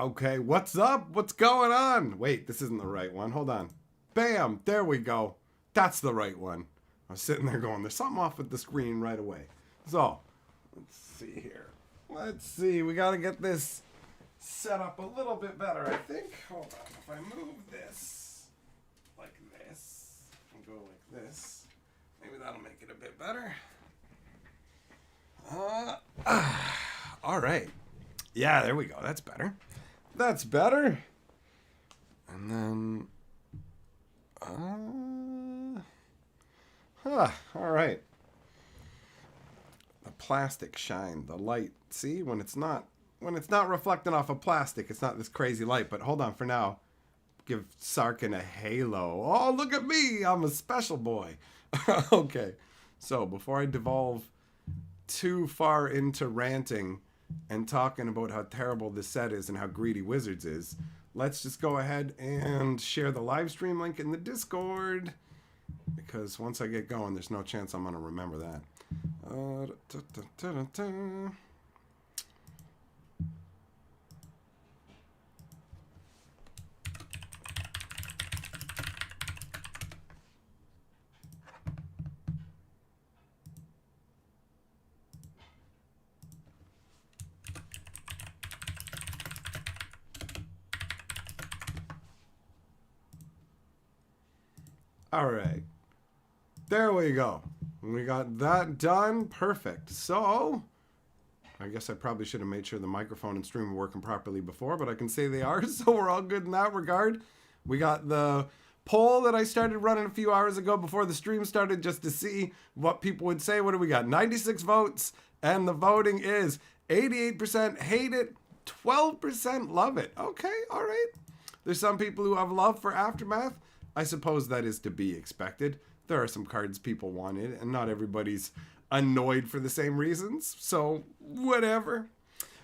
Okay, what's up? What's going on? Wait, this isn't the right one. Hold on. Bam! There we go. That's the right one. I was sitting there going, there's something off with the screen right away. So, let's see here. Let's see. We got to get this set up a little bit better, I think. Hold on. If I move this like this and go like this, maybe that'll make it a bit better. All right. Yeah, there we go. That's better. That's better. And then, all right. The plastic shine, the light. See, when it's not reflecting off of plastic, it's not this crazy light. But hold on, for now, give Sarkin a halo. Oh, look at me. I'm a special boy. Okay. So before I devolve too far into ranting and talking about how terrible this set is and how greedy Wizards is, let's just go ahead and share the live stream link in the Discord, because once I get going, there's no chance I'm going to remember that. All right, there we go. We got that done. Perfect. So I guess I probably should have made sure the microphone and stream were working properly before, but I can say they are, so we're all good in that regard. We got the poll that I started running a few hours ago before the stream started, just to see what people would say. What do we got? 96 votes, and the voting is 88% hate it, 12% love it. Okay, all right. There's some people who have love for Aftermath. I suppose that is to be expected. There are some cards people wanted, and not everybody's annoyed for the same reasons. So, whatever.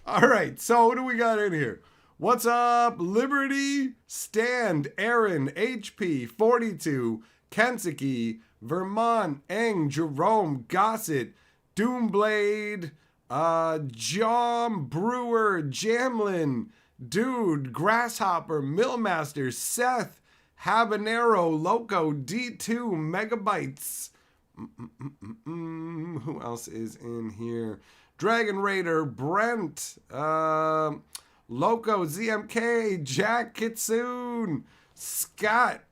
All right, so what do we got in here? What's up? Liberty, Stand, Aaron, HP, 42, Kensuke, Vermont, Eng, Jerome, Gossett, Doomblade, John Brewer, Jamlin, Dude, Grasshopper, Millmaster, Seth, Habanero, Loco, D2, Megabytes. Who else is in here? Dragon Raider, Brent, Loco, ZMK, Jack Kitsune, Scott,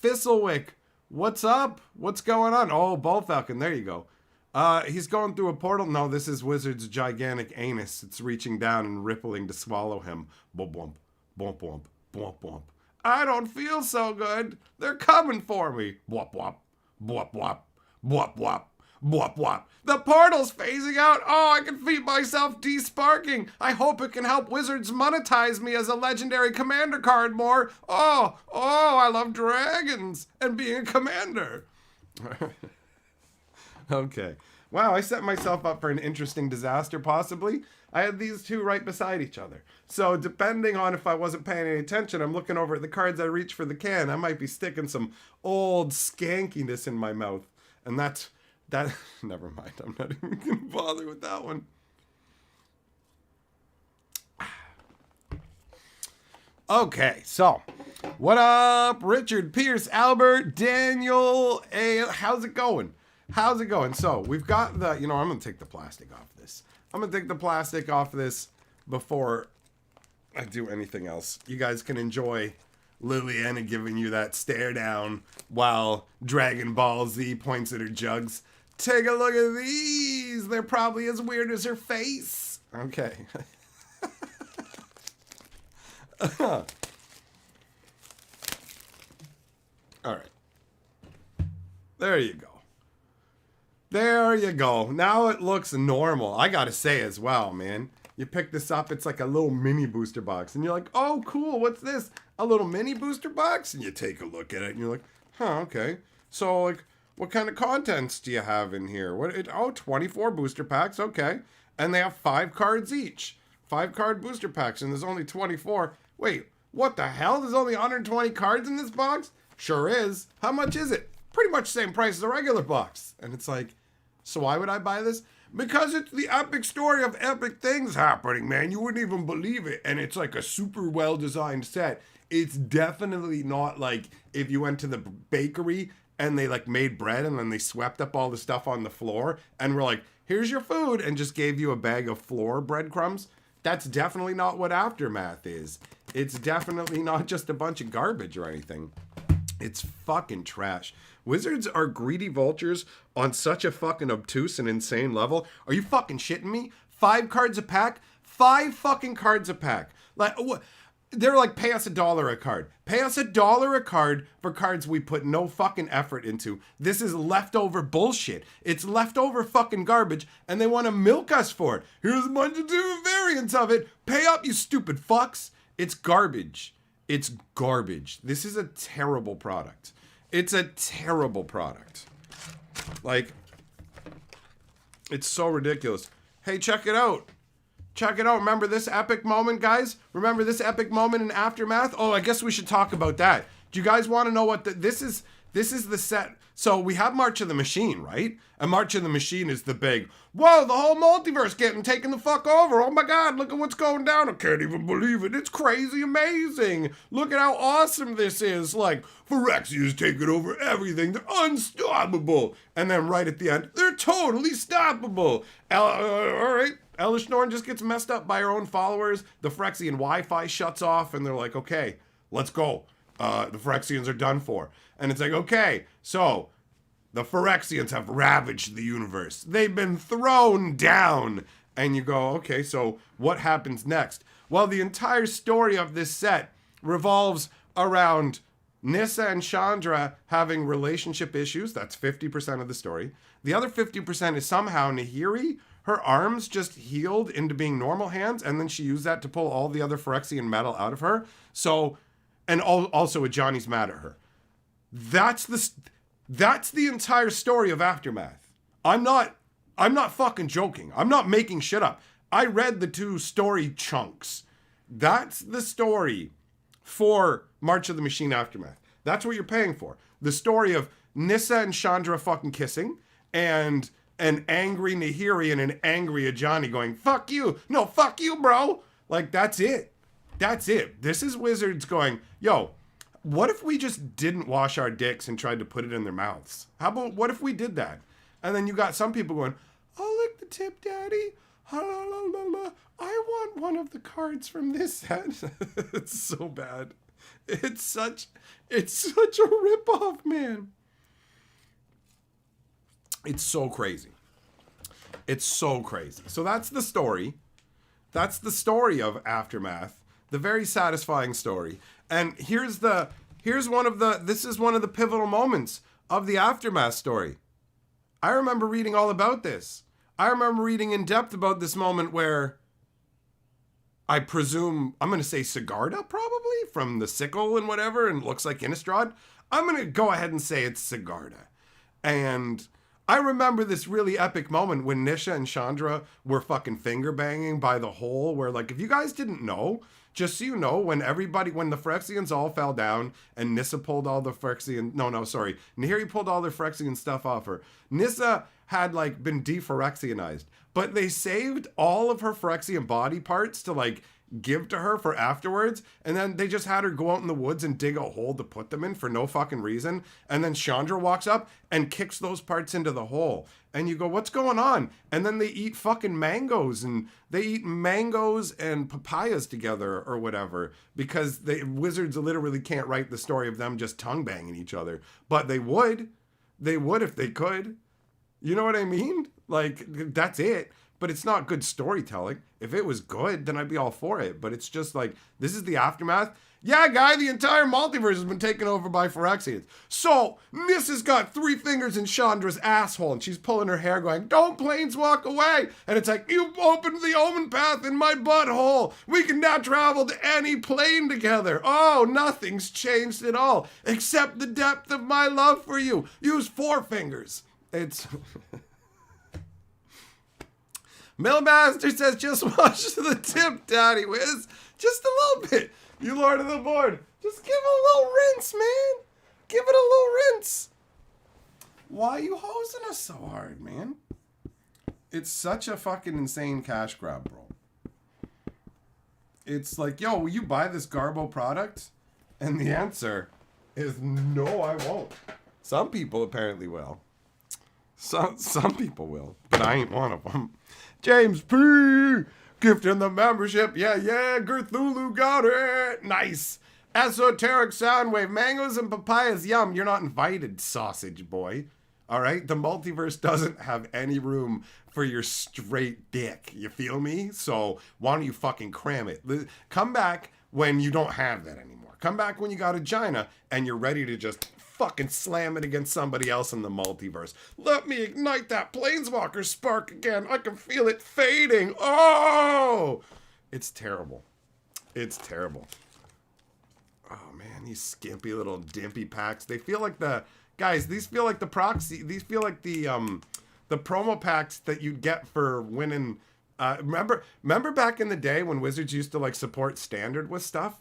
Thistlewick. What's up? What's going on? Oh, Bull Falcon. There you go. He's going through a portal. No, this is Wizard's gigantic anus. It's reaching down and rippling to swallow him. Bump, bump, bump, bump, bump, bump. I don't feel so good. They're coming for me. Bwop, bwop, bwop, bwop, bwop, bwop, bwop, bwop. The portal's phasing out. Oh, I can feel myself desparking. I hope it can help Wizards monetize me as a legendary commander card more. Oh, I love dragons and being a commander. Okay. Wow, I set myself up for an interesting disaster, possibly. I had these two right beside each other. So depending on if I wasn't paying any attention, I'm looking over at the cards I reach for the can. I might be sticking some old skankiness in my mouth. And that, never mind. I'm not even going to bother with that one. Okay, so what up, Richard, Pierce, Albert, Daniel? Hey, how's it going? How's it going? So we've got the, I'm going to take the plastic off this. I'm going to take the plastic off this before I do anything else. You guys can enjoy Liliana giving you that stare down while Dragon Ball Z points at her jugs. Take a look at these. They're probably as weird as her face. Okay. All right. There you go. There you go. Now it looks normal. I gotta say as well, man. You pick this up, it's like a little mini booster box. And you're like, oh, cool, what's this? A little mini booster box? And you take a look at it and you're like, huh, okay. So, like, what kind of contents do you have in here? 24 booster packs, okay. And they have 5 cards each. 5-card booster packs, and there's only 24. Wait, what the hell? There's only 120 cards in this box? Sure is. How much is it? Pretty much the same price as a regular box. And it's like, so why would I buy this? Because it's the epic story of epic things happening, man. You wouldn't even believe it. And it's like a super well-designed set. It's definitely not like if you went to the bakery and they like made bread and then they swept up all the stuff on the floor and were like, here's your food, and just gave you a bag of floor breadcrumbs. That's definitely not what Aftermath is. It's definitely not just a bunch of garbage or anything. It's fucking trash. Wizards are greedy vultures on such a fucking obtuse and insane level. Are you fucking shitting me? 5 cards a pack? 5 fucking cards a pack. Like, what? They're like, pay us $1 a card. Pay us $1 a card for cards we put no fucking effort into. This is leftover bullshit. It's leftover fucking garbage, and they want to milk us for it. Here's a bunch of different variants of it. Pay up, you stupid fucks. It's garbage. It's garbage. This is a terrible product. It's a terrible product. Like, it's so ridiculous. Hey, check it out. Check it out. Remember this epic moment, guys? Remember this epic moment in Aftermath? Oh, I guess we should talk about that. Do you guys want to know what this is? This is the set. So we have March of the Machine, right? And March of the Machine is the big, whoa, the whole multiverse getting taken the fuck over. Oh my God, look at what's going down. I can't even believe it. It's crazy amazing. Look at how awesome this is. Like, Phyrexia's taking over everything. They're unstoppable. And then right at the end, they're totally stoppable. All right. Elish Norn just gets messed up by her own followers. The Phyrexian Wi-Fi shuts off and they're like, okay, let's go. The Phyrexians are done for. And it's like, okay, so the Phyrexians have ravaged the universe. They've been thrown down. And you go, okay, so what happens next? Well, the entire story of this set revolves around Nissa and Chandra having relationship issues. That's 50% of the story. The other 50% is somehow Nahiri, her arms just healed into being normal hands, and then she used that to pull all the other Phyrexian metal out of her. So, and also Johnny's mad at her. That's the entire story of Aftermath. I'm not fucking joking. I'm not making shit up. I read the 2 story chunks. That's the story for March of the Machine Aftermath. That's what you're paying for. The story of Nissa and Chandra fucking kissing, and an angry Nahiri and an angry Ajani going, fuck you. No, fuck you, bro. Like, that's it. That's it. This is Wizards going, yo, what if we just didn't wash our dicks and tried to put it in their mouths? How about, what if we did that? And then you got some people going, oh, lick the tip, daddy. I want one of the cards from this set. It's so bad. It's such a ripoff, man. It's so crazy. It's so crazy. So that's the story. That's the story of Aftermath. The very satisfying story. And this is one of the pivotal moments of the Aftermath story. I remember reading all about this. I remember reading in depth about this moment where I presume, I'm going to say Sigarda probably, from the sickle and whatever, and looks like Innistrad. I'm going to go ahead and say it's Sigarda. And I remember this really epic moment when Nisha and Chandra were fucking finger banging by the hole, where, like, if you guys didn't know, just so you know, when the Phyrexians all fell down and Nissa pulled all the Nahiri pulled all the Phyrexian stuff off her. Nissa had, like, been de-Phyrexianized, but they saved all of her Phyrexian body parts to, like, give to her for afterwards, and then they just had her go out in the woods and dig a hole to put them in for no fucking reason, and then Chandra walks up and kicks those parts into the hole, and you go, what's going on? And then they eat fucking mangoes, and they eat mangoes and papayas together or whatever, because Wizards literally can't write the story of them just tongue banging each other, but they would if they could. You know what I mean? Like, that's it. But it's not good storytelling. If it was good, then I'd be all for it. But it's just like, this is the Aftermath. Yeah, guy, the entire multiverse has been taken over by Phyrexians. So, Nissa's got 3 fingers in Chandra's asshole, and she's pulling her hair going, don't planeswalk away. And it's like, you opened the omen path in my butthole. We can now travel to any plane together. Oh, nothing's changed at all, except the depth of my love for you. Use 4 fingers. It's... Millmaster says, just watch the tip, Daddy Wiz. Just a little bit. You Lord of the Board. Just give it a little rinse, man. Give it a little rinse. Why are you hosing us so hard, man? It's such a fucking insane cash grab, bro. It's like, yo, will you buy this Garbo product? And the answer is no, I won't. Some people apparently will. Some people will, but I ain't one of them. James P. Gifting the membership. Yeah, Gerthulu got it. Nice. Esoteric Soundwave. Mangoes and papayas. Yum. You're not invited, sausage boy. All right? The multiverse doesn't have any room for your straight dick. You feel me? So why don't you fucking cram it? Come back when you don't have that anymore. Come back when you got a gina and you're ready to just fucking slam it against somebody else in the multiverse. Let me ignite that planeswalker spark again. I can feel it fading. Oh! It's terrible. It's terrible. Oh man, these skimpy little dimpy packs. They feel like the guys, these feel like the proxy, these feel like the promo packs that you'd get for winning. Remember back in the day when Wizards used to like support standard with stuff?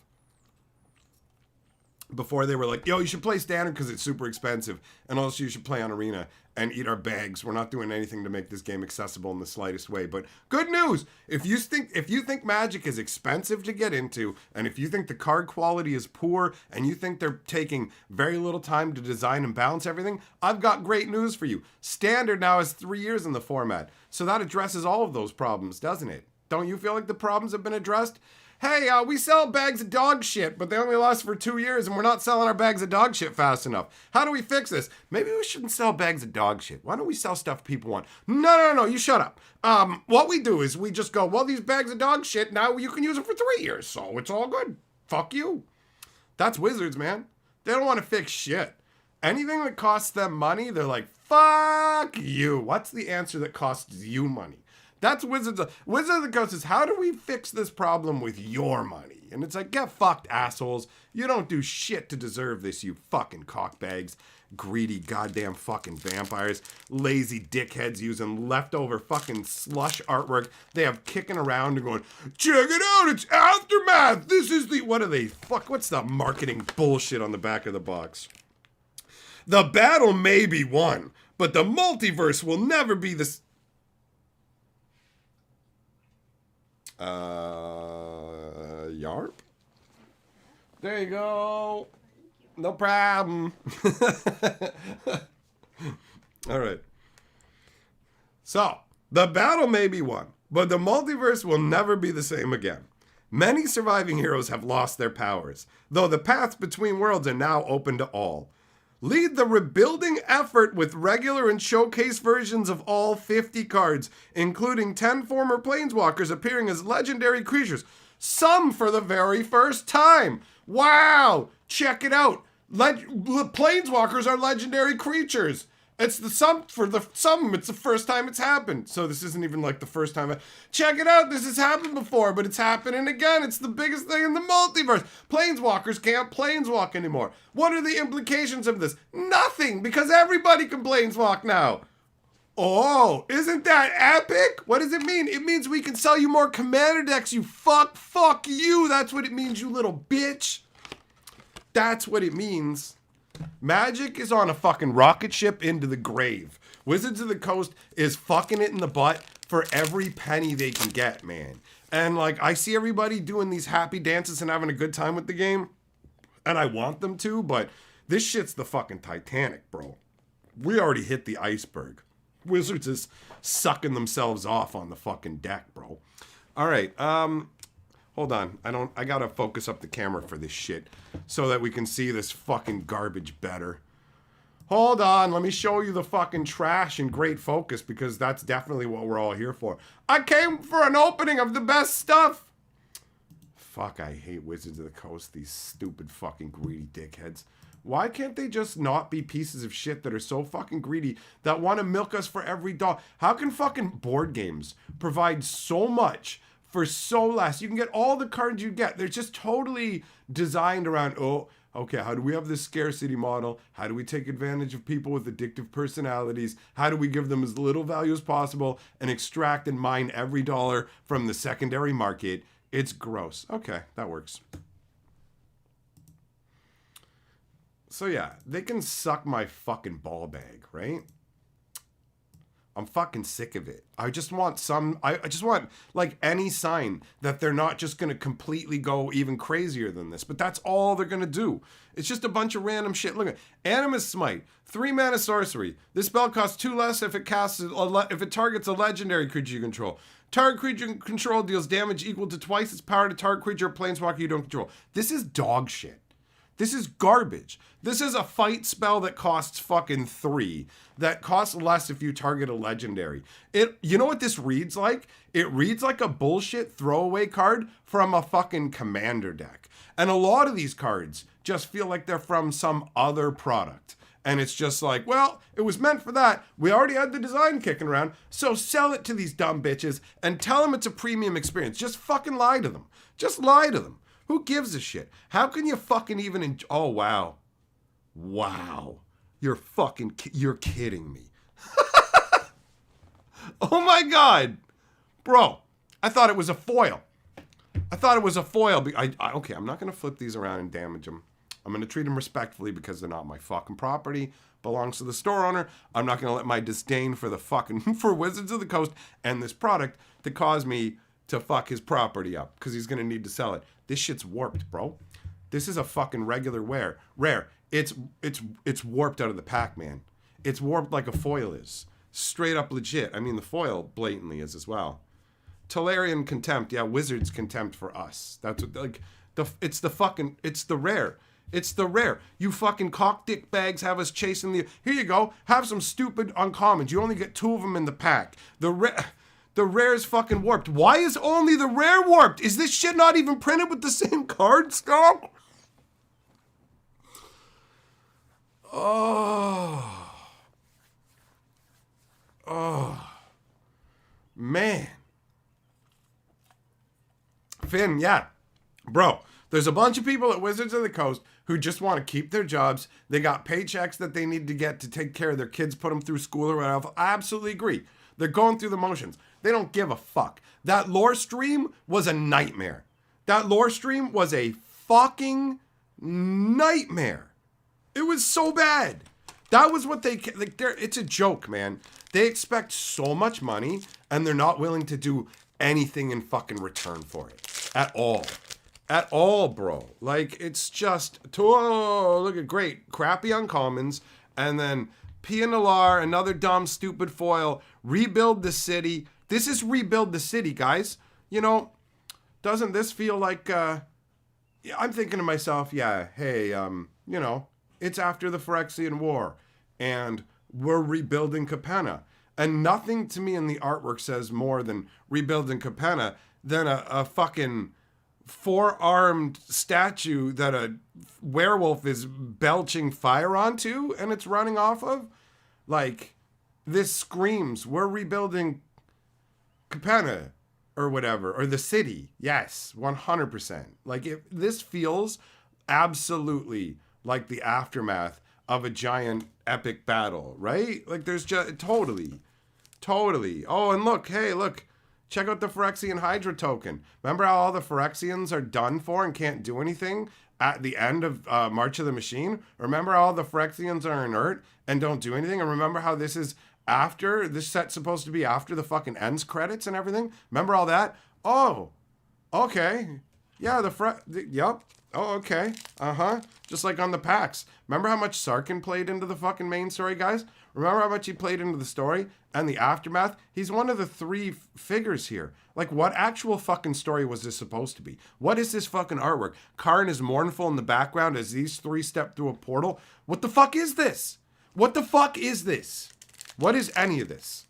Before they were like, yo, you should play standard because it's super expensive. And also you should play on arena and eat our bags. We're not doing anything to make this game accessible in the slightest way. But good news, if you think Magic is expensive to get into, and if you think the card quality is poor, and you think they're taking very little time to design and balance everything, I've got great news for you. Standard now has 3 years in the format. So that addresses all of those problems, doesn't it? Don't you feel like the problems have been addressed? Hey, we sell bags of dog shit, but they only last for 2 years and we're not selling our bags of dog shit fast enough. How do we fix this? Maybe we shouldn't sell bags of dog shit. Why don't we sell stuff people want? No, you shut up. What we do is we just go, well, these bags of dog shit, now you can use them for 3 years, so it's all good. Fuck you. That's Wizards, man. They don't want to fix shit. Anything that costs them money, they're like, fuck you. What's the answer that costs you money? That's Wizards. Wizards of the Coast is, how do we fix this problem with your money? And it's like, get fucked, assholes. You don't do shit to deserve this, you fucking cockbags. Greedy goddamn fucking vampires. Lazy dickheads using leftover fucking slush artwork they have kicking around and going, check it out, it's Aftermath. This is the, what are they? Fuck, what's the marketing bullshit on the back of the box? The battle may be won, but the multiverse will never be the... Yarp? There you go. No problem. All right. So, the battle may be won, but the multiverse will never be the same again. Many surviving heroes have lost their powers, though the paths between worlds are now open to all. Lead the rebuilding effort with regular and showcase versions of all 50 cards, including 10 former Planeswalkers appearing as legendary creatures, some for the very first time. Wow! Check it out. Planeswalkers are legendary creatures. It's the some for the some. It's the first time it's happened. So this isn't even like the first time. Check it out. This has happened before, but it's happening again. It's the biggest thing in the multiverse. Planeswalkers can't planeswalk anymore. What are the implications of this? Nothing, because everybody can planeswalk now. Oh, isn't that epic? What does it mean? It means we can sell you more commander decks, you fuck you. That's what it means, you little bitch. That's what it means. Magic is on a fucking rocket ship into the grave. Wizards of the Coast is fucking it in the butt for every penny they can get, man. And like, I see everybody doing these happy dances and having a good time with the game, and I want them to, but this shit's the fucking Titanic, bro. We already hit the iceberg. Wizards is sucking themselves off on the fucking deck, bro. All right, hold on. I gotta focus up the camera for this shit so that we can see this fucking garbage better. Hold on, let me show you the fucking trash in great focus, because that's definitely what we're all here for. I came for an opening of the best stuff. Fuck, I hate Wizards of the Coast, these stupid fucking greedy dickheads. Why can't they just not be pieces of shit that are so fucking greedy that want to milk us for every dollar? How can fucking board games provide so much for so less? You can get all the cards you get. They're just totally designed around, oh, okay, how do we have this scarcity model? How do we take advantage of people with addictive personalities? How do we give them as little value as possible and extract and mine every dollar from the secondary market? It's gross. Okay, that works. So yeah, they can suck my fucking ball bag, right? I'm fucking sick of it. I just want I just want like any sign that they're not just going to completely go even crazier than this. But that's all they're going to do. It's just a bunch of random shit. Look at Animus Smite, 3 mana sorcery. This spell costs 2 less if it if it targets a legendary creature you control. Target creature you control deals damage equal to twice its power to target creature or planeswalker you don't control. This is dog shit. This is garbage. This is a fight spell that costs fucking 3. That costs less if you target a legendary. You know what this reads like? It reads like a bullshit throwaway card from a fucking commander deck. And a lot of these cards just feel like they're from some other product. And it's just like, well, it was meant for that. We already had the design kicking around. So sell it to these dumb bitches and tell them it's a premium experience. Just fucking lie to them. Just lie to them. Who gives a shit? How can you fucking even oh, wow. Wow. You're kidding me. Oh my God. Bro, I thought it was a foil. Okay, I'm not going to flip these around and damage them. I'm going to treat them respectfully because they're not my fucking property. Belongs to the store owner. I'm not going to let my disdain for for Wizards of the Coast and this product to cause me to fuck his property up because he's going to need to sell it. This shit's warped, bro. This is a fucking regular rare. It's warped out of the pack, man. It's warped like a foil is. Straight up legit. I mean, the foil blatantly is as well. Tolarian Contempt. Yeah, Wizards Contempt for us. That's what, like, it's the rare. It's the rare. You fucking cock dick bags have us chasing the... Here you go. Have some stupid uncommons. You only get 2 of them in the pack. The rare's fucking warped. Why is only the rare warped? Is this shit not even printed with the same card stock? Oh. Man. Finn, yeah. Bro, there's a bunch of people at Wizards of the Coast who just want to keep their jobs. They got paychecks that they need to get to take care of their kids, put them through school or whatever. I absolutely agree. They're going through the motions. They don't give a fuck. That lore stream was a nightmare. That lore stream was a fucking nightmare. It was so bad. That was what it's a joke, man. They expect so much money and they're not willing to do anything in fucking return for it. At all. At all, bro. Like, it's just, look at great. Crappy uncommons. And then Pianalar, another dumb, stupid foil. Rebuild the city. This is rebuild the city, guys. You know, doesn't this feel like, I'm thinking to myself, yeah, hey, you know, it's after the Phyrexian War. And we're rebuilding Capenna. And nothing to me in the artwork says more than rebuilding Capenna than a fucking 4-armed statue that a werewolf is belching fire onto and it's running off of. Like, this screams, we're rebuilding Capenna or whatever, or the city. Yes, 100%. Like, this feels absolutely like the aftermath of a giant epic battle, right? Like, there's just totally. Oh, and look, check out the Phyrexian Hydra token. Remember how all the Phyrexians are done for and can't do anything at the end of March of the Machine? Remember how all the Phyrexians are inert and don't do anything? And remember how this set's supposed to be after the fucking ends credits and everything? Remember all that? Oh, okay. Yeah, yep. Oh, okay. Just like on the packs. Remember how much Sarkin played into the fucking main story, guys? Remember how much he played into the story and the aftermath? He's one of the 3 figures here. Like, what actual fucking story was this supposed to be? What is this fucking artwork? Karn is mournful in the background as these 3 step through a portal. What the fuck is this? What the fuck is this? What is any of this?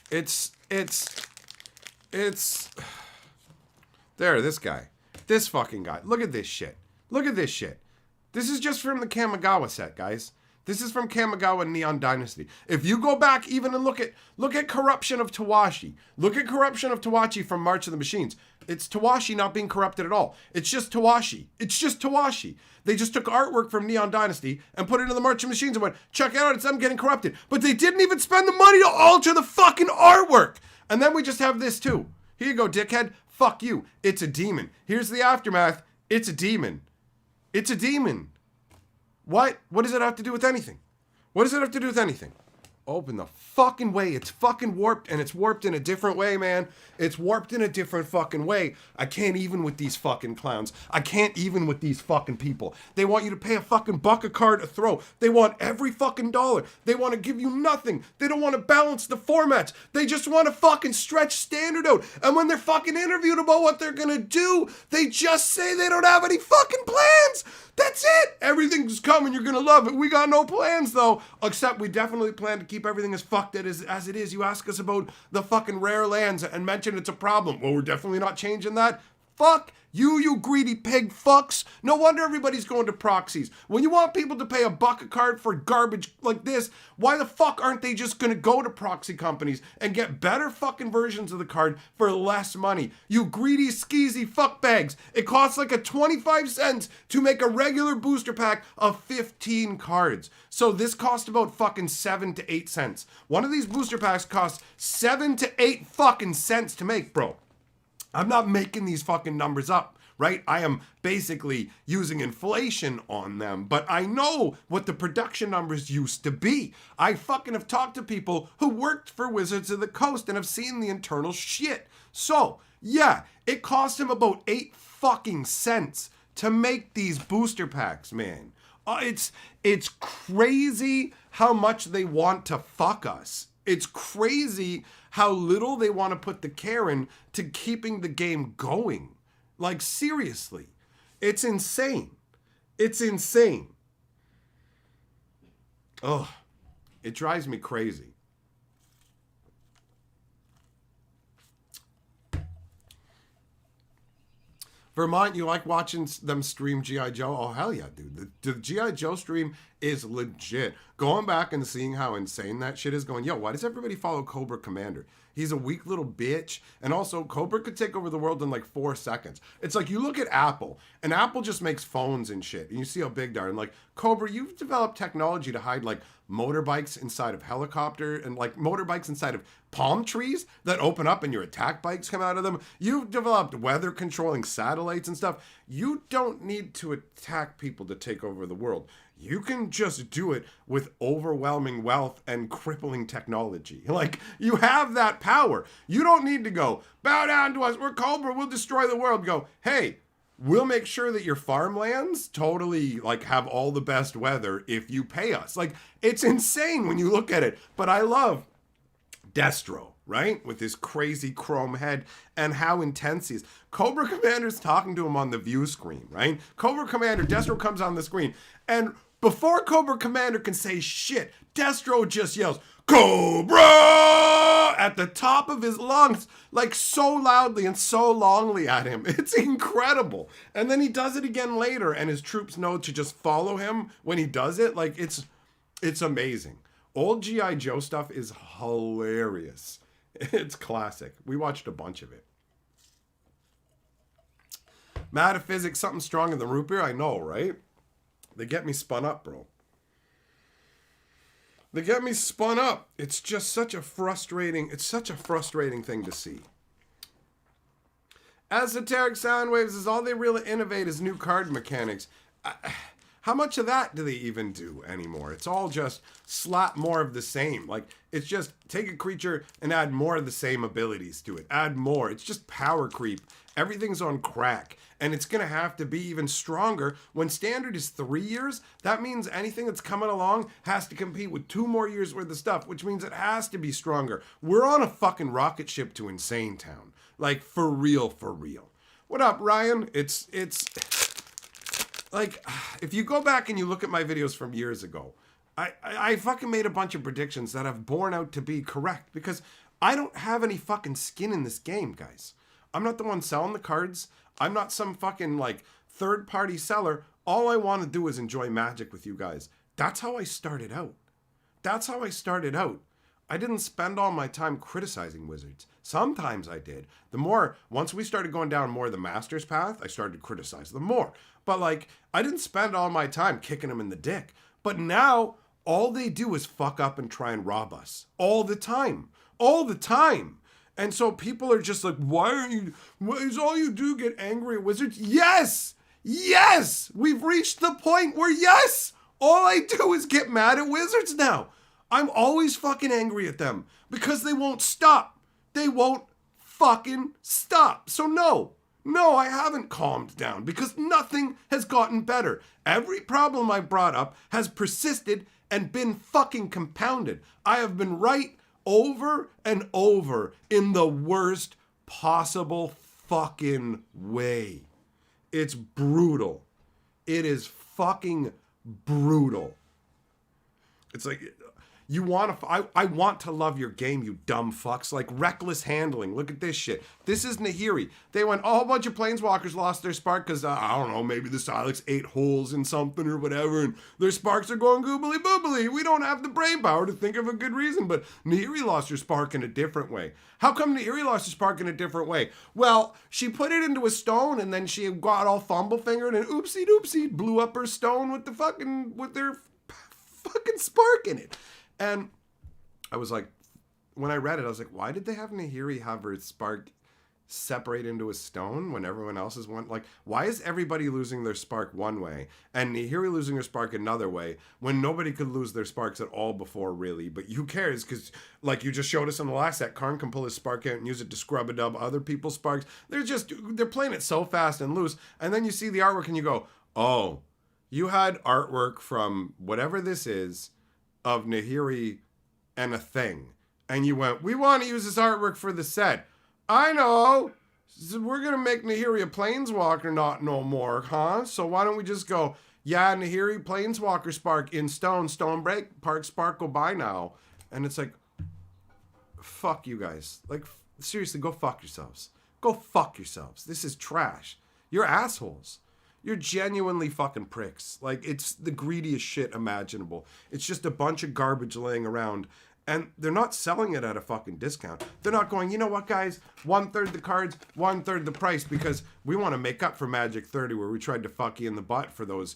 It's there, this guy. This fucking guy. Look at this shit. This is just from the Kamigawa set, guys. This is from Kamigawa Neon Dynasty. If you go back even and look at Corruption of Tawashi. Look at Corruption of Tawashi from March of the Machines. It's Tawashi not being corrupted at all. It's just Tawashi. They just took artwork from Neon Dynasty and put it into the March of Machines and went, check it out, it's them getting corrupted. But they didn't even spend the money to alter the fucking artwork. And then we just have this too. Here you go, dickhead. Fuck you. It's a demon. Here's the aftermath. It's a demon. What? What does it have to do with anything? Open the fucking way. It's fucking warped, and it's warped in a different way, man. It's warped in a different fucking way. I can't even with these fucking clowns. I can't even with these fucking people. They want you to pay a fucking buck a card to throw. They want every fucking dollar. They want to give you nothing. They don't want to balance the formats. They just want to fucking stretch standard out. And when they're fucking interviewed about what they're gonna do, they just say they don't have any fucking plans. That's it. Everything's coming. You're going to love it. We got no plans, though. Except we definitely plan to keep everything as fucked as it is. You ask us about the fucking rare lands and mention it's a problem. Well, we're definitely not changing that. Fuck you greedy pig fucks. No wonder everybody's going to proxies. When you want people to pay a buck a card for garbage like this, why the fuck aren't they just going to go to proxy companies and get better fucking versions of the card for less money? You greedy, skeezy fuckbags. It costs like a 25 cents to make a regular booster pack of 15 cards. So this cost about fucking 7 to 8 cents. One of these booster packs costs 7 to 8 fucking cents to make, bro. I'm not making these fucking numbers up, right? I am basically using inflation on them, but I know what the production numbers used to be. I fucking have talked to people who worked for Wizards of the Coast and have seen the internal shit. So, yeah, it cost him about 8 fucking cents to make these booster packs, man. It's crazy how much they want to fuck us. It's crazy how little they want to put the care in to keeping the game going. Like, seriously. It's insane. It's insane. Ugh. It drives me crazy. Vermont, you like watching them stream G.I. Joe? Oh, hell yeah, dude. The G.I. Joe stream is legit. Going back and seeing how insane that shit is, going, yo, why does everybody follow Cobra Commander? He's a weak little bitch. And also, Cobra could take over the world in like 4 seconds. It's like, you look at Apple, and Apple just makes phones and shit. And you see how big they are. And like, Cobra, you've developed technology to hide like motorbikes inside of helicopter and like motorbikes inside of palm trees that open up and your attack bikes come out of them. You've developed weather controlling satellites and stuff. You don't need to attack people to take over the world. You can just do it with overwhelming wealth and crippling technology. Like, you have that power. You don't need to go, bow down to us, we're Cobra, we'll destroy the world. Go, hey, we'll make sure that your farmlands totally, like, have all the best weather if you pay us. Like, it's insane when you look at it. But I love Destro, right? With his crazy chrome head and how intense he is. Cobra Commander's talking to him on the view screen, right? Cobra Commander, Destro comes on the screen, and before Cobra Commander can say shit, Destro just yells, Cobra! At the top of his lungs, like so loudly and so longly at him. It's incredible. And then he does it again later, and his troops know to just follow him when he does it. Like, it's amazing. Old G.I. Joe stuff is hilarious. It's classic. We watched a bunch of it. Metaphysics, something stronger than root beer? I know, right? They get me spun up, bro. They get me spun up. It's just such a frustrating thing to see. Esoteric Soundwaves is all they really innovate is new card mechanics. How much of that do they even do anymore? It's all just slap more of the same. Like, it's just take a creature and add more of the same abilities to it. Add more. It's just power creep. Everything's on crack. And it's going to have to be even stronger. When standard is 3 years, that means anything that's coming along has to compete with 2 more years worth of stuff, which means it has to be stronger. We're on a fucking rocket ship to Insane Town. Like, for real, for real. What up, Ryan? It's like, if you go back and you look at my videos from years ago, I fucking made a bunch of predictions that have borne out to be correct because I don't have any fucking skin in this game, guys. I'm not the one selling the cards. I'm not some fucking, like, third-party seller. All I want to do is enjoy Magic with you guys. That's how I started out. I didn't spend all my time criticizing Wizards. Sometimes I did. Once we started going down more the Masters path, I started to criticize them more. But, like, I didn't spend all my time kicking them in the dick. But now, all they do is fuck up and try and rob us. All the time. And so people are just like, why is all you do get angry at Wizards? Yes! We've reached the point where yes! All I do is get mad at Wizards now. I'm always fucking angry at them because they won't stop. They won't fucking stop. So no, I haven't calmed down because nothing has gotten better. Every problem I brought up has persisted and been fucking compounded. I have been right over and over in the worst possible fucking way. It's brutal. It is fucking brutal. It's like, you want to, I want to love your game, you dumb fucks. Like reckless handling. Look at this shit. This is Nahiri. They went, oh, a bunch of planeswalkers lost their spark because, I don't know, maybe the Silex ate holes in something or whatever, and their sparks are going goobly boobly. We don't have the brain power to think of a good reason, but Nahiri lost her spark in a different way. How come Nahiri lost her spark in a different way? Well, she put it into a stone, and then she got all fumble-fingered, and oopsie doopsie blew up her stone with their fucking spark in it. And I was like, when I read it, I was like, why did they have Nahiri have her spark separate into a stone when everyone else is one? Like, why is everybody losing their spark one way and Nahiri losing her spark another way when nobody could lose their sparks at all before, really? But who cares? Because, like you just showed us in the last set, Karn can pull his spark out and use it to scrub a dub other people's sparks. They're playing it so fast and loose. And then you see the artwork and you go, oh, you had artwork from whatever this is of Nahiri and a thing. And you went, we want to use this artwork for the set. I know. So we're going to make Nahiri a planeswalker not no more, huh? So why don't we just go, yeah, Nahiri planeswalker spark in stone break, park spark, go by now. And it's like, fuck you guys. Like, seriously, go fuck yourselves. Go fuck yourselves. This is trash. You're assholes. You're genuinely fucking pricks. Like, it's the greediest shit imaginable. It's just a bunch of garbage laying around. And they're not selling it at a fucking discount. They're not going, you know what, guys? 1/3 the cards, 1/3 the price, because we want to make up for Magic 30, where we tried to fuck you in the butt for those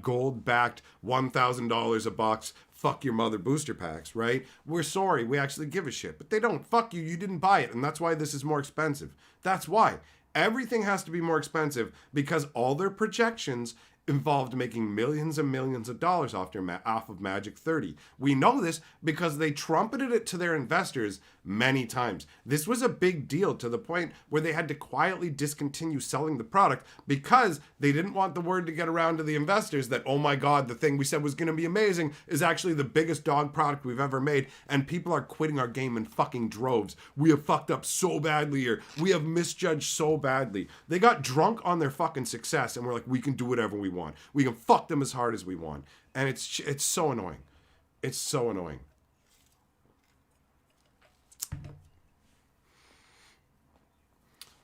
gold-backed $1,000 a box fuck your mother booster packs, right? We're sorry. We actually give a shit. But they don't. Fuck you. You didn't buy it. And that's why this is more expensive. That's why. Everything has to be more expensive because all their projections involved making millions and millions of dollars off of Magic 30. We know this because they trumpeted it to their investors many times. This was a big deal to the point where they had to quietly discontinue selling the product because they didn't want the word to get around to the investors that, oh my God, the thing we said was going to be amazing is actually the biggest dog product we've ever made, and people are quitting our game in fucking droves. We have fucked up so badly here. We have misjudged so badly. They got drunk on their fucking success and we're like, we can do whatever we want. We can fuck them as hard as we want. And it's so annoying. It's so annoying.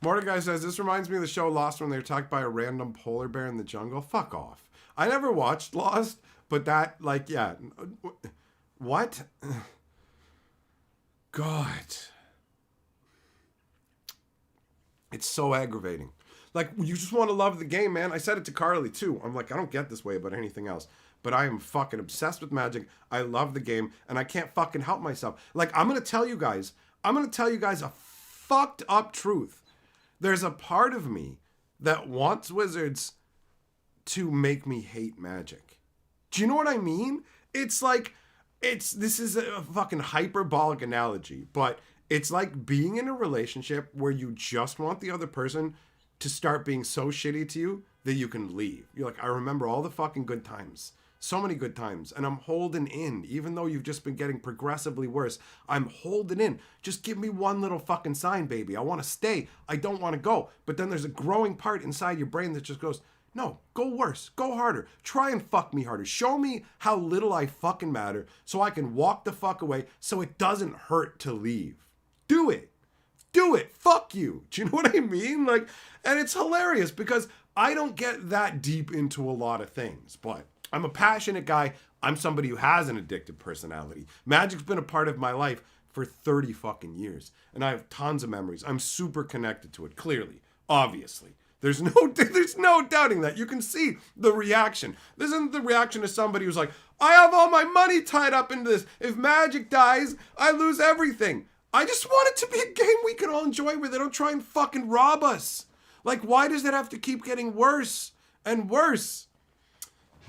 Mordecai says, this reminds me of the show Lost when they were attacked by a random polar bear in the jungle. Fuck off. I never watched Lost, but that, like, yeah. What? God. It's so aggravating. Like, you just want to love the game, man. I said it to Carly, too. I'm like, I don't get this way about anything else. But I am fucking obsessed with Magic. I love the game. And I can't fucking help myself. Like, I'm going to tell you guys a fucked up truth. There's a part of me that wants Wizards to make me hate Magic. Do you know what I mean? It's like, this is a fucking hyperbolic analogy. But it's like being in a relationship where you just want the other person to start being so shitty to you that you can leave. You're like, I remember all the fucking good times. So many good times. And I'm holding in. Even though you've just been getting progressively worse, I'm holding in. Just give me one little fucking sign, baby. I want to stay. I don't want to go. But then there's a growing part inside your brain that just goes, no, go worse. Go harder. Try and fuck me harder. Show me how little I fucking matter so I can walk the fuck away so it doesn't hurt to leave. Do it. Do it. Fuck you. Do you know what I mean? Like, and it's hilarious because I don't get that deep into a lot of things, but I'm a passionate guy. I'm somebody who has an addictive personality. Magic's been a part of my life for 30 fucking years, and I have tons of memories. I'm super connected to it, clearly, obviously. There's no doubting that. You can see the reaction. This isn't the reaction of somebody who's like, I have all my money tied up into this. If Magic dies, I lose everything. I just want it to be a game we can all enjoy where they don't try and fucking rob us. Like, why does it have to keep getting worse and worse?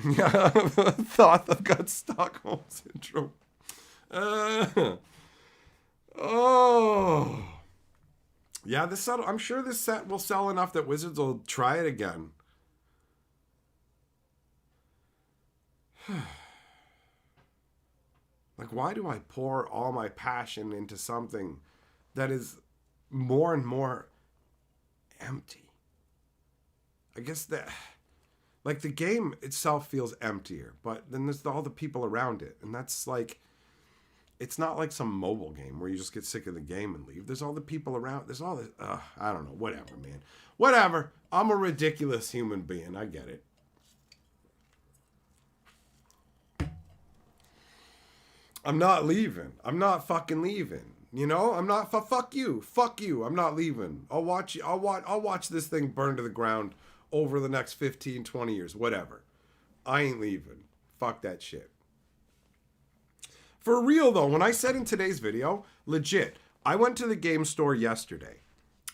Yeah, thought I've got Stockholm Syndrome. Oh. Yeah, this set, I'm sure this set will sell enough that Wizards will try it again. Like, why do I pour all my passion into something that is more and more empty? I guess that, like, the game itself feels emptier, but then there's all the people around it. And that's like, it's not like some mobile game where you just get sick of the game and leave. There's all the people around. There's all this, I don't know, whatever, man. Whatever. I'm a ridiculous human being. I get it. I'm not leaving. I'm not fucking leaving. You know, I'm not. Fuck you. Fuck you. I'm not leaving. I'll watch this thing burn to the ground over the next 15, 20 years. Whatever. I ain't leaving. Fuck that shit. For real though, when I said in today's video, legit, I went to the game store yesterday,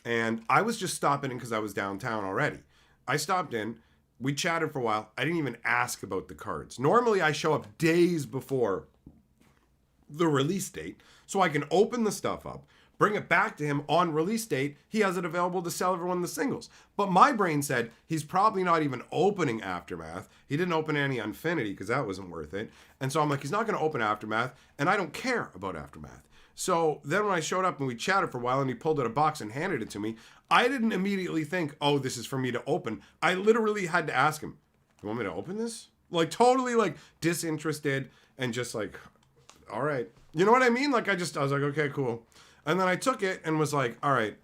and I was just stopping in because I was downtown already. I stopped in. We chatted for a while. I didn't even ask about the cards. Normally, I show up days before the release date so I can open the stuff up, bring it back to him on release date. He has it available to sell everyone the singles. But my brain said he's probably not even opening Aftermath. He didn't open any Infinity because that wasn't worth it. And so I'm like, he's not going to open Aftermath, and I don't care about Aftermath. So then when I showed up and we chatted for a while and he pulled out a box and handed it to me, I didn't immediately think, oh, this is for me to open. I literally had to ask him, you want me to open this? Like totally like disinterested and just like, all right. You know what I mean? Like I was like, okay, cool. And then I took it and was like, all right,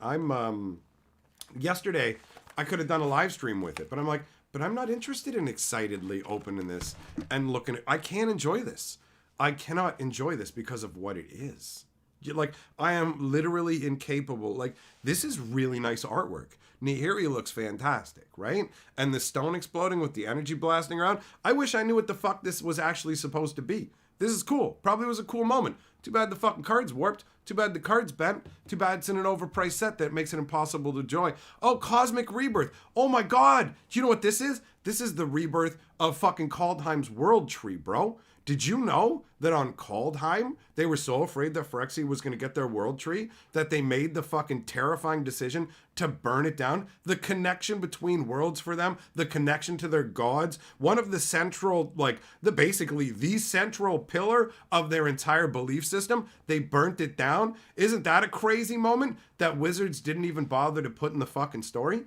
yesterday I could have done a live stream with it, but I'm like, but I'm not interested in excitedly opening this and looking at, I can't enjoy this. I cannot enjoy this because of what it is. Like I am literally incapable. Like this is really nice artwork. Nihiri looks fantastic, right? And the stone exploding with the energy blasting around. I wish I knew what the fuck this was actually supposed to be. This is cool. Probably was a cool moment. Too bad the fucking card's warped. Too bad the card's bent. Too bad it's in an overpriced set that makes it impossible to enjoy. Oh, Cosmic Rebirth. Oh my god. Do you know what this is? This is the rebirth of fucking Kaldheim's World Tree, bro. Did you know that on Kaldheim, they were so afraid that Phyrexia was going to get their World Tree that they made the fucking terrifying decision to burn it down? The connection between worlds for them, the connection to their gods, one of the central, like, basically the central pillar of their entire belief system, they burnt it down. Isn't that a crazy moment that Wizards didn't even bother to put in the fucking story?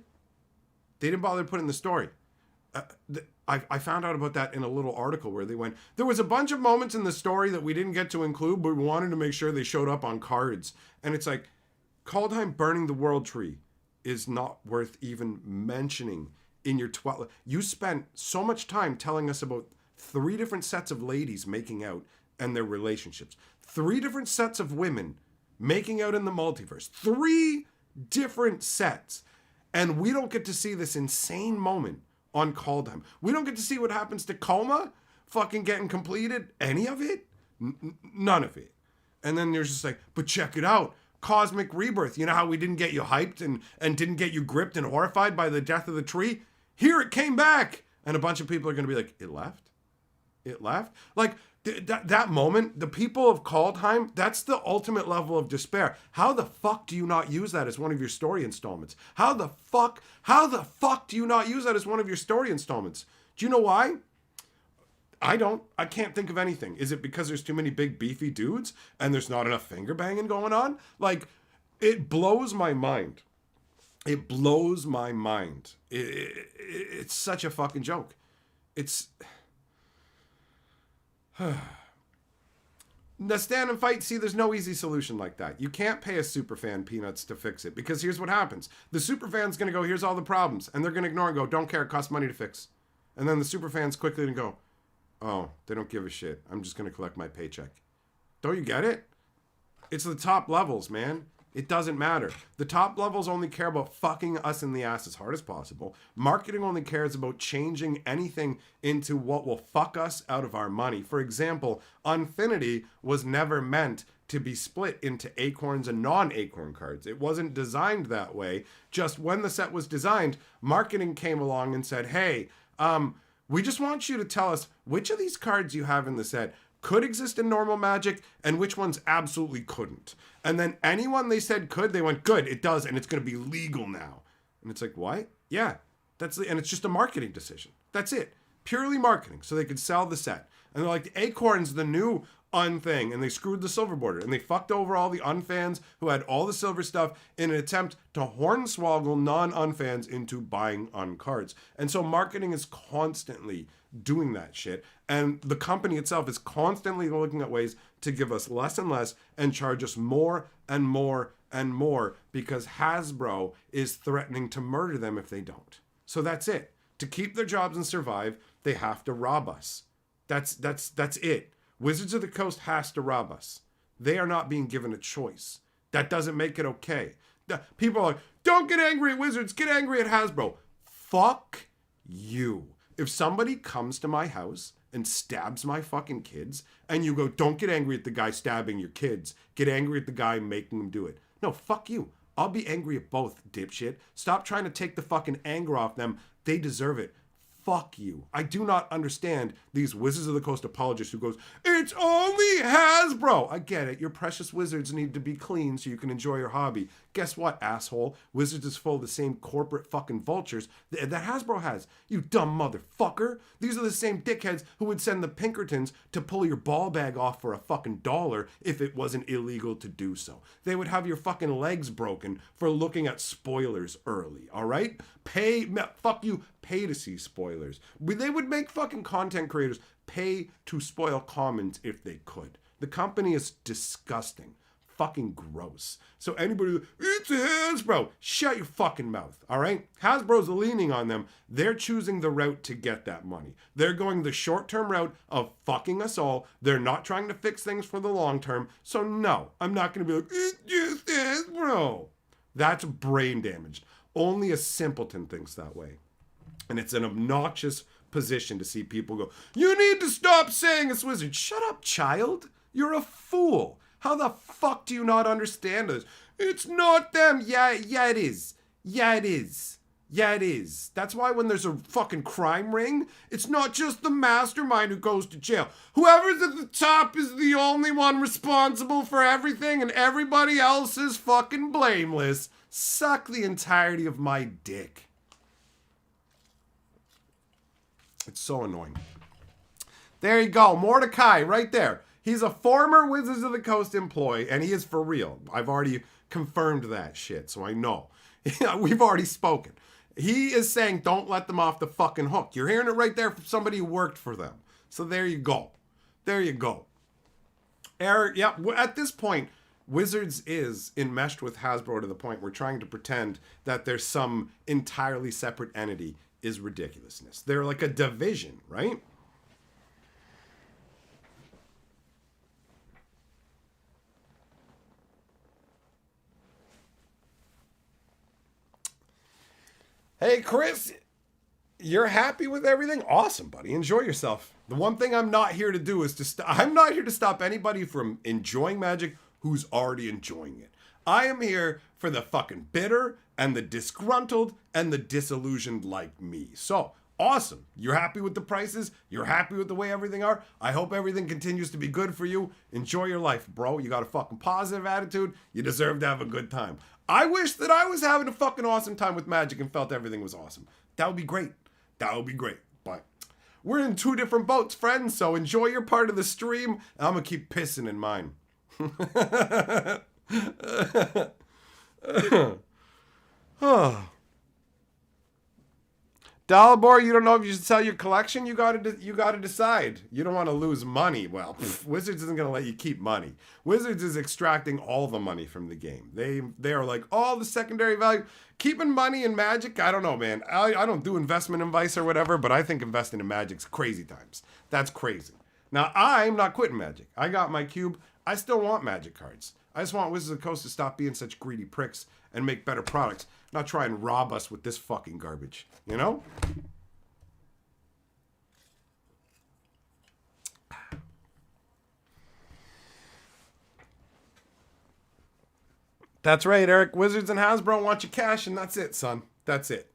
They didn't bother to put in the story. I found out about that in a little article where they went, there was a bunch of moments in the story that we didn't get to include, but we wanted to make sure they showed up on cards. And it's like, Kaldheim burning the World Tree is not worth even mentioning in your 12. You spent so much time telling us about 3 different sets of ladies making out and their relationships. 3 different sets of women making out in the multiverse. 3 different sets. And we don't get to see this insane moment on Kaldheim. We don't get to see what happens to Koma fucking getting completed. Any of it? None of it. And then there's just like, but check it out. Cosmic Rebirth. You know how we didn't get you hyped and didn't get you gripped and horrified by the death of the tree? Here it came back. And a bunch of people are going to be like, it left? It left? Like, that moment, the people of Kaldheim, that's the ultimate level of despair. How the fuck do you not use that as one of your story installments? How the fuck do you not use that as one of your story installments? Do you know why? I can't think of anything. Is it because there's too many big beefy dudes and there's not enough finger banging going on? Like, it blows my mind. It blows my mind. It's such a fucking joke. It's... Now stand and fight. See, there's no easy solution like that. You can't pay a superfan peanuts to fix it, because here's what happens. The superfan's going to go, here's all the problems, and they're going to ignore and go, don't care, it costs money to fix. And then the superfan's quickly going to go, oh, they don't give a shit. I'm just going to collect my paycheck. Don't you get it? It's the top levels, man. It doesn't matter. The top levels only care about fucking us in the ass as hard as possible. Marketing only cares about changing anything into what will fuck us out of our money. For example, Infinity was never meant to be split into acorns and non-acorn cards. It wasn't designed that way. Just when the set was designed, marketing came along and said, hey, we just want you to tell us which of these cards you have in the set could exist in normal Magic and which ones absolutely couldn't. And then anyone they said could, they went, good, it does, and it's going to be legal now. And it's like, what? Yeah, and it's just a marketing decision. That's it. Purely marketing, so they could sell the set. And they're like, the Acorn's the new unthing, and they screwed the silver border, and they fucked over all the unfans who had all the silver stuff in an attempt to hornswoggle non-unfans into buying uncards. And so marketing is constantly doing that shit, and the company itself is constantly looking at ways to give us less and less and charge us more and more and more, because Hasbro is threatening to murder them if they don't. So that's it. To keep their jobs and survive, they have to rob us. That's it. Wizards of the Coast has to rob us. They are not being given a choice. That doesn't make it okay. People are like, don't get angry at Wizards, get angry at Hasbro. Fuck you. If somebody comes to my house and stabs my fucking kids, and you go, don't get angry at the guy stabbing your kids, get angry at the guy making them do it. No, fuck you. I'll be angry at both, dipshit. Stop trying to take the fucking anger off them. They deserve it. Fuck you. I do not understand these Wizards of the Coast apologists who goes, it's only Hasbro. I get it. Your precious wizards need to be clean so you can enjoy your hobby. Guess what, asshole? Wizards is full of the same corporate fucking vultures that Hasbro has. You dumb motherfucker. These are the same dickheads who would send the Pinkertons to pull your ball bag off for $1 if it wasn't illegal to do so. They would have your fucking legs broken for looking at spoilers early, all right? Fuck you, pay to see spoilers. They would make fucking content creators pay to spoil comments if they could. The company is disgusting. Fucking gross. So anybody, it's Hasbro, shut your fucking mouth, all right? Hasbro's leaning on them. They're choosing the route to get that money. They're going the short-term route of fucking us all. They're not trying to fix things for the long term. So no, I'm not going to be like, it's just Hasbro. That's brain damaged. Only a simpleton thinks that way. And it's an obnoxious position to see people go, you need to stop saying it's Wizards. Shut up, child. You're a fool. How the fuck do you not understand this? It's not them. Yeah, it is. Yeah, it is. Yeah, it is. That's why when there's a fucking crime ring, it's not just the mastermind who goes to jail. Whoever's at the top is the only one responsible for everything, and everybody else is fucking blameless. Suck the entirety of my dick. It's so annoying. There you go. Mordecai, right there. He's a former Wizards of the Coast employee, and he is for real. I've already confirmed that shit, so I know. We've already spoken. He is saying, don't let them off the fucking hook. You're hearing it right there from somebody who worked for them. So there you go. There you go. Eric, yeah, at this point, Wizards is enmeshed with Hasbro to the point where trying to pretend that there's some entirely separate entity is ridiculousness. They're like a division, right? Hey, Chris, you're happy with everything? Awesome, buddy. Enjoy yourself. The one thing I'm not here to do is I'm not here to stop anybody from enjoying Magic who's already enjoying it. I am here for the fucking bitter and the disgruntled and the disillusioned like me. So, awesome. You're happy with the prices? You're happy with the way everything are? I hope everything continues to be good for you. Enjoy your life, bro. You got a fucking positive attitude. You deserve to have a good time. I wish that I was having a fucking awesome time with Magic and felt everything was awesome. That would be great. That would be great. But we're in two different boats, friends, so enjoy your part of the stream. I'm going to keep pissing in mine. Dalibor, you don't know if you should sell your collection? You gotta decide. You don't want to lose money. Well, Wizards isn't going to let you keep money. Wizards is extracting all the money from the game. They are like, all the secondary value. Keeping money in Magic, I don't know, man. I don't do investment advice or whatever, but I think investing in Magic's crazy times. That's crazy. Now, I'm not quitting Magic. I got my cube. I still want Magic cards. I just want Wizards of the Coast to stop being such greedy pricks and make better products, not try and rob us with this fucking garbage, you know? That's right, Eric. Wizards and Hasbro want your cash, and that's it, son. That's it.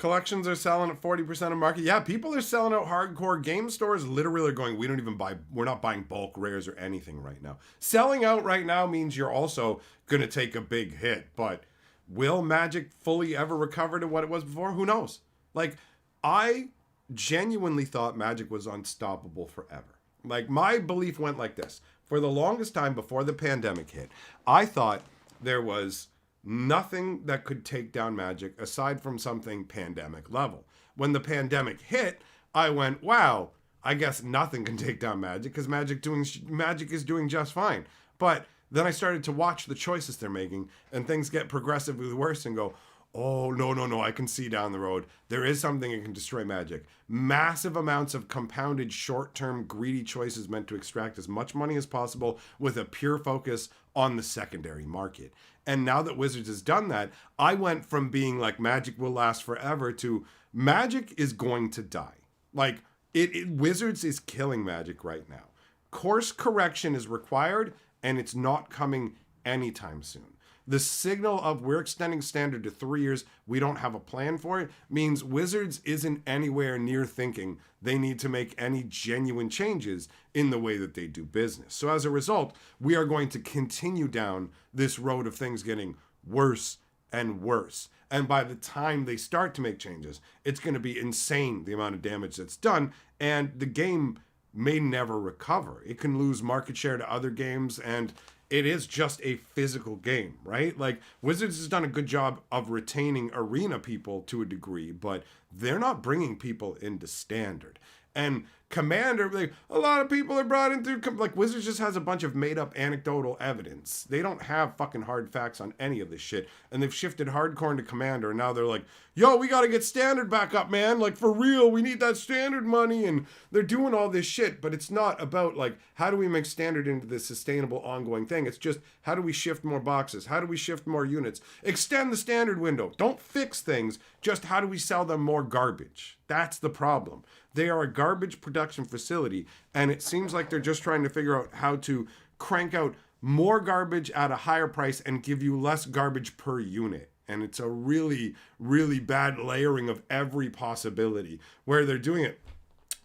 Collections are selling at 40% of market. Yeah, people are selling out hardcore. Game stores literally are going, we're not buying bulk rares or anything right now. Selling out right now means you're also going to take a big hit. But will Magic fully ever recover to what it was before? Who knows? Like, I genuinely thought Magic was unstoppable forever. Like, my belief went like this. For the longest time before the pandemic hit, I thought there was nothing that could take down Magic aside from something pandemic level. When the pandemic hit, I went, wow, I guess nothing can take down Magic because Magic is doing just fine. But then I started to watch the choices they're making and things get progressively worse and go, oh, no, I can see down the road. There is something that can destroy Magic. Massive amounts of compounded, short-term, greedy choices meant to extract as much money as possible with a pure focus on the secondary market. And now that Wizards has done that, I went from being like Magic will last forever to Magic is going to die. Like, Wizards is killing Magic right now. Course correction is required, and it's not coming anytime soon. The signal of we're extending standard to 3 years, we don't have a plan for it, means Wizards isn't anywhere near thinking they need to make any genuine changes in the way that they do business. So as a result, we are going to continue down this road of things getting worse and worse. And by the time they start to make changes, it's going to be insane the amount of damage that's done, and the game may never recover. It can lose market share to other games, and it is just a physical game, right? Like, Wizards has done a good job of retaining arena people to a degree, but they're not bringing people into standard. And Commander, like, a lot of people are brought in through, like, Wizards just has a bunch of made up anecdotal evidence. They don't have fucking hard facts on any of this shit. And they've shifted hardcore into Commander, and now they're like, yo, we gotta get standard back up, man. Like, for real, we need that standard money. And they're doing all this shit, but it's not about, like, how do we make standard into this sustainable ongoing thing? It's just, how do we shift more boxes? How do we shift more units? Extend the standard window. Don't fix things. Just how do we sell them more garbage? That's the problem. They are a garbage production facility, and it seems like they're just trying to figure out how to crank out more garbage at a higher price and give you less garbage per unit. And it's a really, really bad layering of every possibility where they're doing it.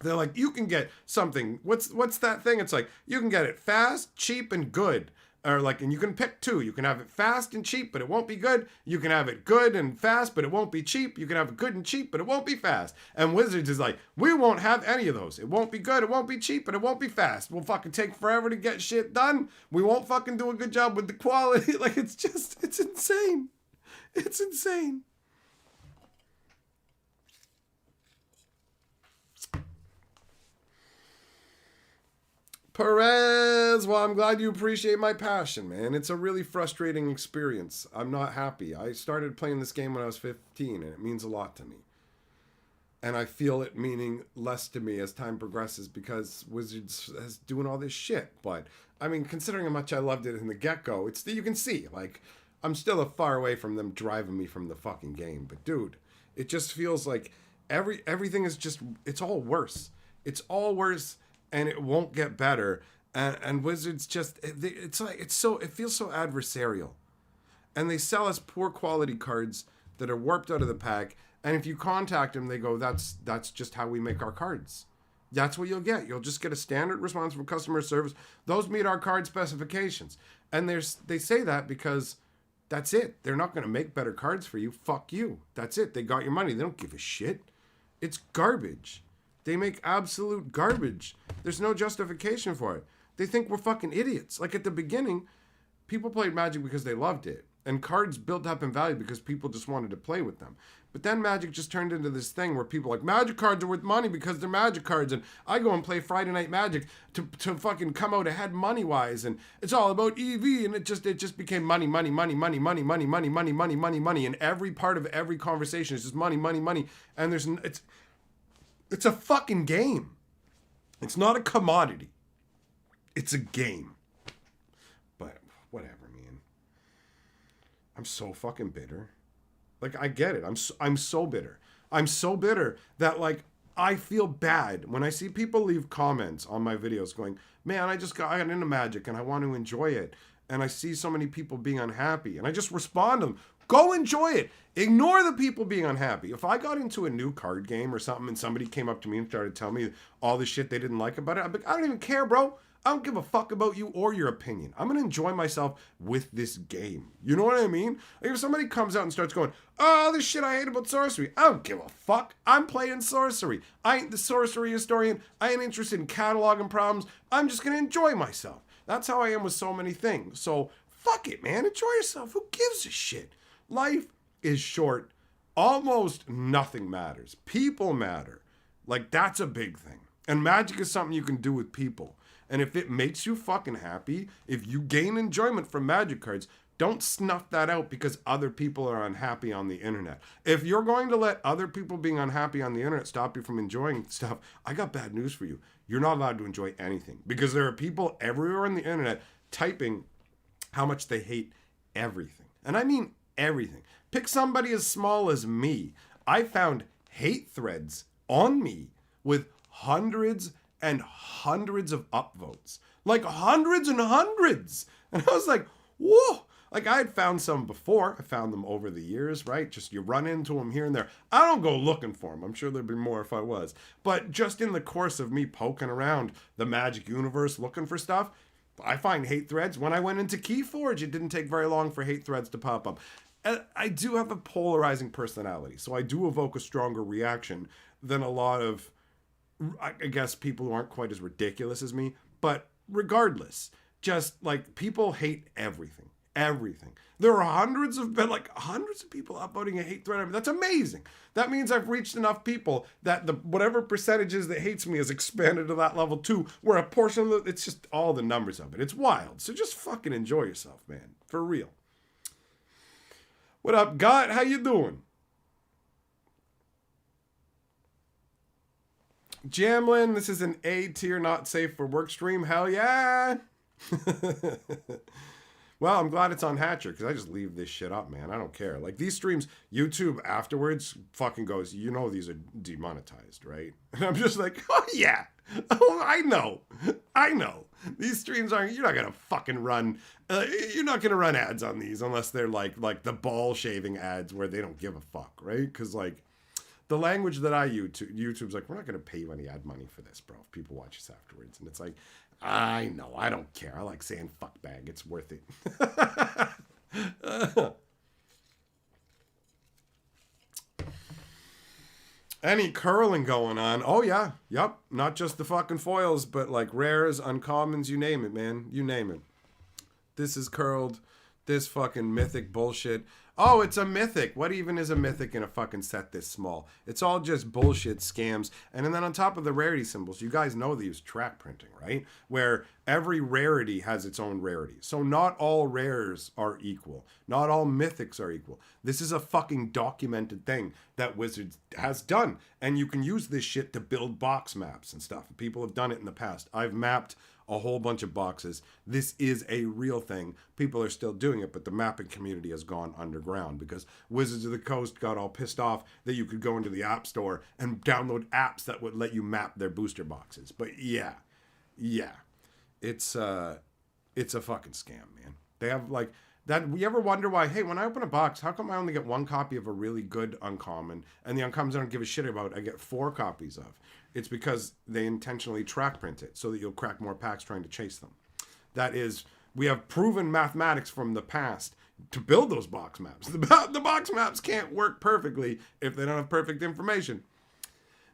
They're like, you can get something. What's that thing? It's like, you can get it fast, cheap, and good. Or like, and you can pick two. You can have it fast and cheap, but it won't be good. You can have it good and fast, but it won't be cheap. You can have it good and cheap, but it won't be fast. And Wizards is like, we won't have any of those. It won't be good, it won't be cheap, but it won't be fast. We'll fucking take forever to get shit done. We won't fucking do a good job with the quality. Like, it's insane. It's insane. Perez, well, I'm glad you appreciate my passion, man. It's a really frustrating experience. I'm not happy. I started playing this game when I was 15, and it means a lot to me. And I feel it meaning less to me as time progresses because Wizards is doing all this shit. But, I mean, considering how much I loved it in the get-go, you can see, like, I'm still far away from them driving me from the fucking game. But, dude, it just feels like everything is just, it's all worse. It's all worse. And it won't get better. And Wizards just, it feels so adversarial. And they sell us poor quality cards that are warped out of the pack. And if you contact them, they go, that's just how we make our cards. That's what you'll get. You'll just get a standard response from customer service. Those meet our card specifications. And they say that because that's it. They're not going to make better cards for you. Fuck you. That's it. They got your money. They don't give a shit. It's garbage. They make absolute garbage. There's no justification for it. They think we're fucking idiots. Like, at the beginning, people played Magic because they loved it. And cards built up in value because people just wanted to play with them. But then Magic just turned into this thing where people are like, Magic cards are worth money because they're Magic cards. And I go and play Friday Night Magic to fucking come out ahead money-wise. And it's all about EV. And it just became money. And every part of every conversation is just money. And it's a fucking game. It's not a commodity. It's a game. But whatever, man. I'm so fucking bitter. Like, I get it. I'm so bitter. I'm so bitter that, like, I feel bad when I see people leave comments on my videos going, man, I got into Magic and I want to enjoy it. And I see so many people being unhappy. And I just respond to them, Go enjoy it. Ignore the people being unhappy. If I got into a new card game or something and somebody came up to me and started telling me all the shit they didn't like about it, I'd be like, I don't even care, bro. I don't give a fuck about you or your opinion. I'm going to enjoy myself with this game. You know what I mean? Like if somebody comes out and starts going, oh, this shit I hate about sorcery. I don't give a fuck. I'm playing sorcery. I ain't the sorcery historian. I ain't interested in cataloging problems. I'm just going to enjoy myself. That's how I am with so many things. So fuck it, man. Enjoy yourself. Who gives a shit? Life is short. Almost nothing matters. People matter. Like that's a big thing. And magic is something you can do with people. And if it makes you fucking happy, if you gain enjoyment from magic cards, don't snuff that out because other people are unhappy on the internet. If you're going to let other people being unhappy on the internet stop you from enjoying stuff, I got bad news for you. You're not allowed to enjoy anything because there are people everywhere on the internet typing how much they hate everything. And I mean everything. Pick somebody as small as me. I found hate threads on me with hundreds and hundreds of upvotes. Like hundreds and hundreds. And I was like, whoa. Like I had found some before. I found them over the years, right? Just you run into them here and there. I don't go looking for them. I'm sure there'd be more if I was. But just in the course of me poking around the Magic universe looking for stuff, I find hate threads. When I went into Keyforge, it didn't take very long for hate threads to pop up. And I do have a polarizing personality, so I do evoke a stronger reaction than a lot of, I guess, people who aren't quite as ridiculous as me. But regardless, just like people hate everything. Everything. There are hundreds of people upvoting a hate thread. That's amazing. That means I've reached enough people that the whatever percentages that hates me has expanded to that level too, where a portion of it's just all the numbers of it. It's wild. So just fucking enjoy yourself, man. For real. What up, God? How you doing? Jamlin, this is an A tier not safe for work stream. Hell yeah. Well, I'm glad it's on Hatcher because I just leave this shit up, man. I don't care. Like these streams, YouTube afterwards fucking goes, you know these are demonetized, right? And I'm just like, oh yeah. Oh, I know. These streams aren't, you're not going to fucking run, you're not going to run ads on these unless they're like the ball shaving ads where they don't give a fuck, right? Because like the language that I YouTube's like, we're not going to pay you any ad money for this, bro, if people watch this afterwards. And it's like, I know, I don't care. I like saying fuck bag. It's worth it. Any curling going on? Oh, yeah. Yep. Not just the fucking foils, but like rares, uncommons, you name it, man. You name it. This is curled. This fucking mythic bullshit. Oh, it's a mythic. What even is a mythic in a fucking set this small? It's all just bullshit scams. And then on top of the rarity symbols, you guys know they use track printing, right? Where every rarity has its own rarity. So not all rares are equal. Not all mythics are equal. This is a fucking documented thing that Wizards has done. And you can use this shit to build box maps and stuff. People have done it in the past. I've mapped a whole bunch of boxes. This is a real thing. People are still doing it, but the mapping community has gone underground because Wizards of the Coast got all pissed off that you could go into the App Store and download apps that would let you map their booster boxes. But yeah, it's a fucking scam, man. They have like that. You ever wonder why? Hey, when I open a box, how come I only get one copy of a really good uncommon, and the uncommons I don't give a shit about, I get 4 copies of? It's because they intentionally track print it so that you'll crack more packs trying to chase them. That is, we have proven mathematics from the past to build those box maps. The box maps can't work perfectly if they don't have perfect information.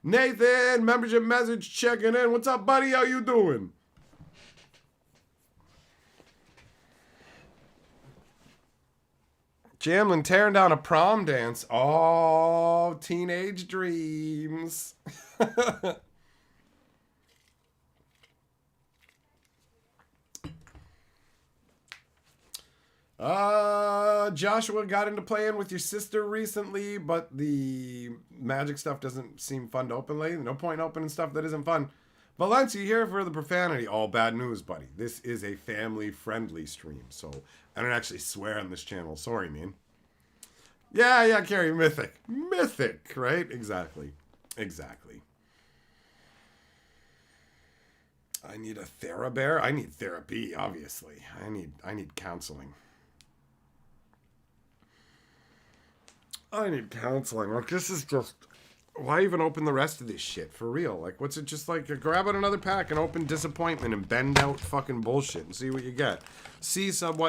Nathan, membership message checking in. What's up, buddy? How you doing? Jamlin tearing down a prom dance. Oh, teenage dreams. Joshua got into playing with your sister recently, but the magic stuff doesn't seem fun to open lately. No point in opening stuff that isn't fun. Valencia here for the profanity. All bad news, buddy. This is a family-friendly stream, so I don't actually swear on this channel. Sorry, man. Yeah, Carrie, mythic. Mythic, right? Exactly. I need a TheraBear. I need therapy, obviously. I need counseling. I need counseling. Like, this is just... Why even open the rest of this shit? For real. Like, what's it just like? Grab out another pack and open disappointment and bend out fucking bullshit and see what you get. See some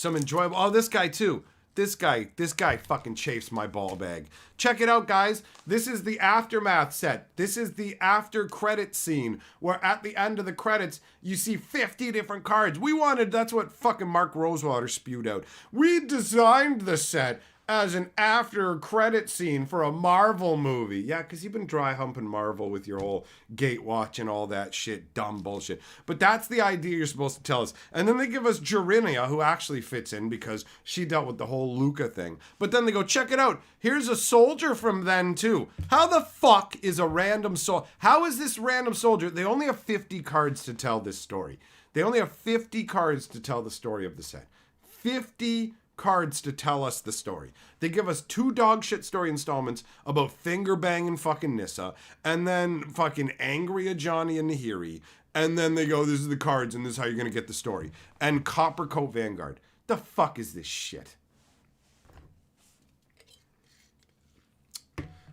enjoyable... Oh, this guy, too. This guy fucking chafes my ball bag. Check it out, guys. This is the Aftermath set. This is the after credit scene where at the end of the credits, you see 50 different cards. That's what fucking Mark Rosewater spewed out. We designed the set as an after credit scene for a Marvel movie. Yeah, because you've been dry humping Marvel with your whole Gatewatch and all that shit, dumb bullshit. But that's the idea you're supposed to tell us. And then they give us Jarinia, who actually fits in because she dealt with the whole Luca thing. But then they go, check it out. Here's a soldier from then too. How the fuck is a random How is this random soldier? They only have 50 cards to tell this story. They only have 50 cards to tell the story of the set. 50 cards to tell us the story. They give us 2 dog shit story installments about finger banging fucking Nissa, and then fucking angry Ajani and Nahiri, and then they go, this is the cards and this is how you're gonna get the story. And Copper Coat Vanguard. The fuck is this shit?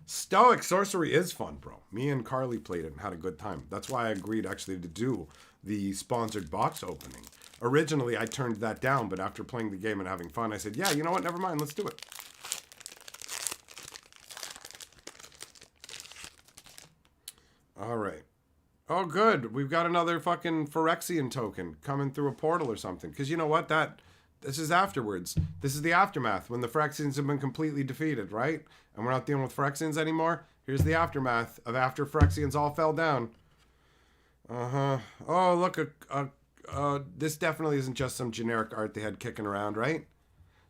Stoic Sorcery is fun, bro. Me and Carly played it and had a good time. That's why I agreed actually to do the sponsored box opening. Originally, I turned that down, but after playing the game and having fun, I said, yeah, you know what? Never mind. Let's do it. All right. Oh, good. We've got another fucking Phyrexian token coming through a portal or something. Because you know what? This is afterwards. This is the aftermath when the Phyrexians have been completely defeated, right? And we're not dealing with Phyrexians anymore. Here's the aftermath of after Phyrexians all fell down. Uh-huh. Oh, look, this definitely isn't just some generic art they had kicking around, right?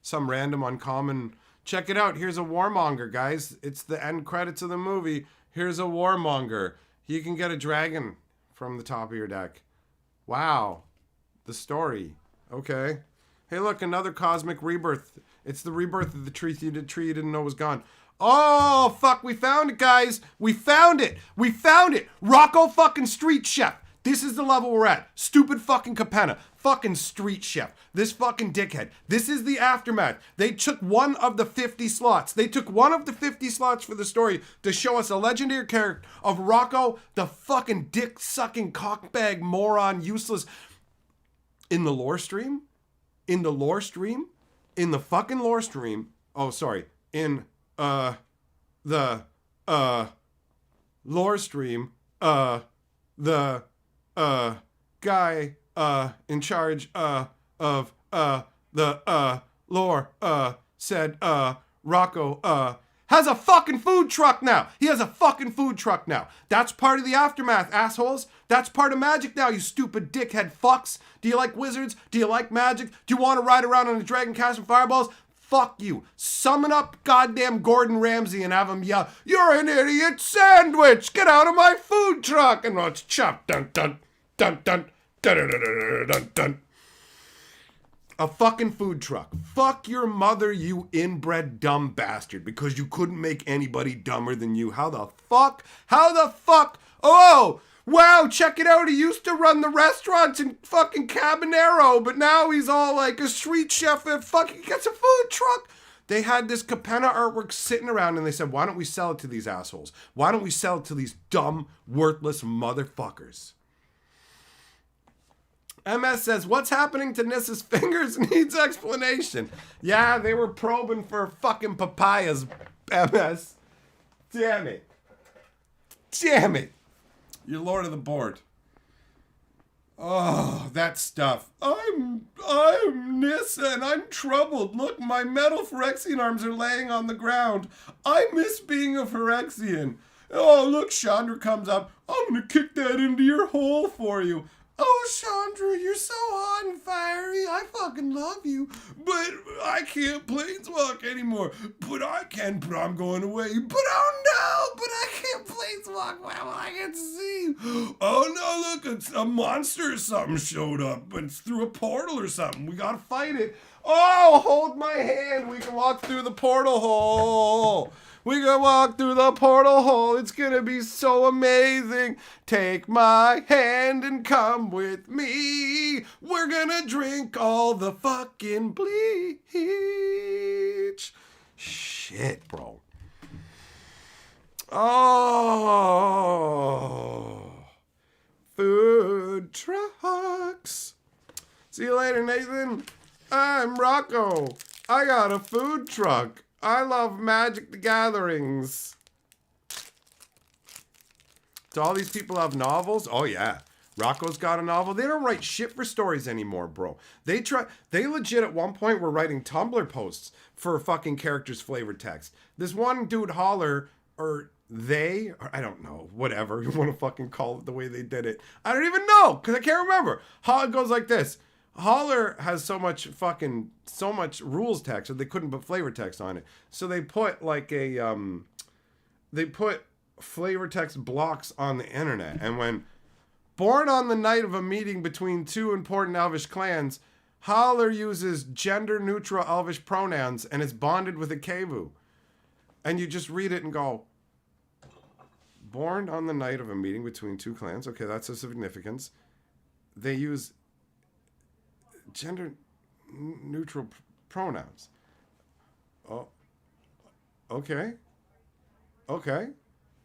Some random uncommon. Check it out. Here's a Warmonger, guys. It's the end credits of the movie. Here's a Warmonger. You can get a dragon from the top of your deck. Wow. The story. Okay. Hey, look, another cosmic rebirth. It's the rebirth of the tree you didn't know was gone. Oh, fuck. We found it, guys. We found it. We found it. Rocco fucking Street Chef. This is the level we're at. Stupid fucking Capenna. Fucking Street Chef. This fucking dickhead. This is the aftermath. They took one of the 50 slots. They took one of the 50 slots for the story to show us a legendary character of Rocco, the fucking dick-sucking cockbag moron, useless. In the lore stream? In the lore stream? In the fucking lore stream. Oh, sorry. In, the, lore stream, the guy in charge of the lore said Rocco has a fucking food truck now. He has a fucking food truck now. That's part of the aftermath, assholes. That's part of magic now, you stupid dickhead fucks. Do you like wizards? Do you like magic? Do you want to ride around on a dragon casting fireballs? Fuck you. Summon up goddamn Gordon Ramsay and have him yell, "You're an idiot sandwich! Get out of my food truck!" And let's chop. Dun dun dun dun dun dun dun dun dun. A fucking food truck. Fuck your mother, you inbred dumb bastard, because you couldn't make anybody dumber than you. How the fuck? How the fuck? Oh! Wow, check it out. He used to run the restaurants in fucking Cabanero, but now he's all like a street chef that fucking gets a food truck. They had this Capenna artwork sitting around and they said, why don't we sell it to these assholes? Why don't we sell it to these dumb, worthless motherfuckers? MS says, what's happening to Nissa's fingers needs explanation. Yeah, they were probing for fucking papayas, MS. Damn it. Damn it. You're lord of the board. Oh, that stuff. I'm Nissa and I'm troubled. Look, my metal Phyrexian arms are laying on the ground. I miss being a Phyrexian. Oh, look, Chandra comes up. I'm gonna kick that into your hole for you. Oh, Chandra, you're so hot and fiery. I fucking love you. But I can't planeswalk anymore. But I can, but I'm going away. But oh no, but I can't planeswalk. Well, I get to see you. Oh no, look, it's a monster or something showed up. But it's through a portal or something. We gotta fight it. Oh, hold my hand. We can walk through the portal hole. We can walk through the portal hole. It's gonna be so amazing. Take my hand and come with me. We're gonna drink all the fucking bleach. Shit, bro. Oh, food trucks. See you later, Nathan. I'm Rocco. I got a food truck. I love Magic the Gatherings. Do all these people have novels? Oh, yeah. Rocco's got a novel. They don't write shit for stories anymore, bro. They legit at one point were writing Tumblr posts for fucking characters' flavored text. This one dude, Holler, or I don't know, whatever you want to fucking call it the way they did it. I don't even know, because I can't remember. Holler goes like this. Holler has so much rules text that they couldn't put flavor text on it. So they put like they put flavor text blocks on the internet. And when born on the night of a meeting between two important Elvish clans, Holler uses gender-neutral Elvish pronouns and is bonded with a Kevu. And you just read it and go, born on the night of a meeting between two clans. Okay, that's a significance. They use gender-neutral pronouns. Oh, okay. Okay.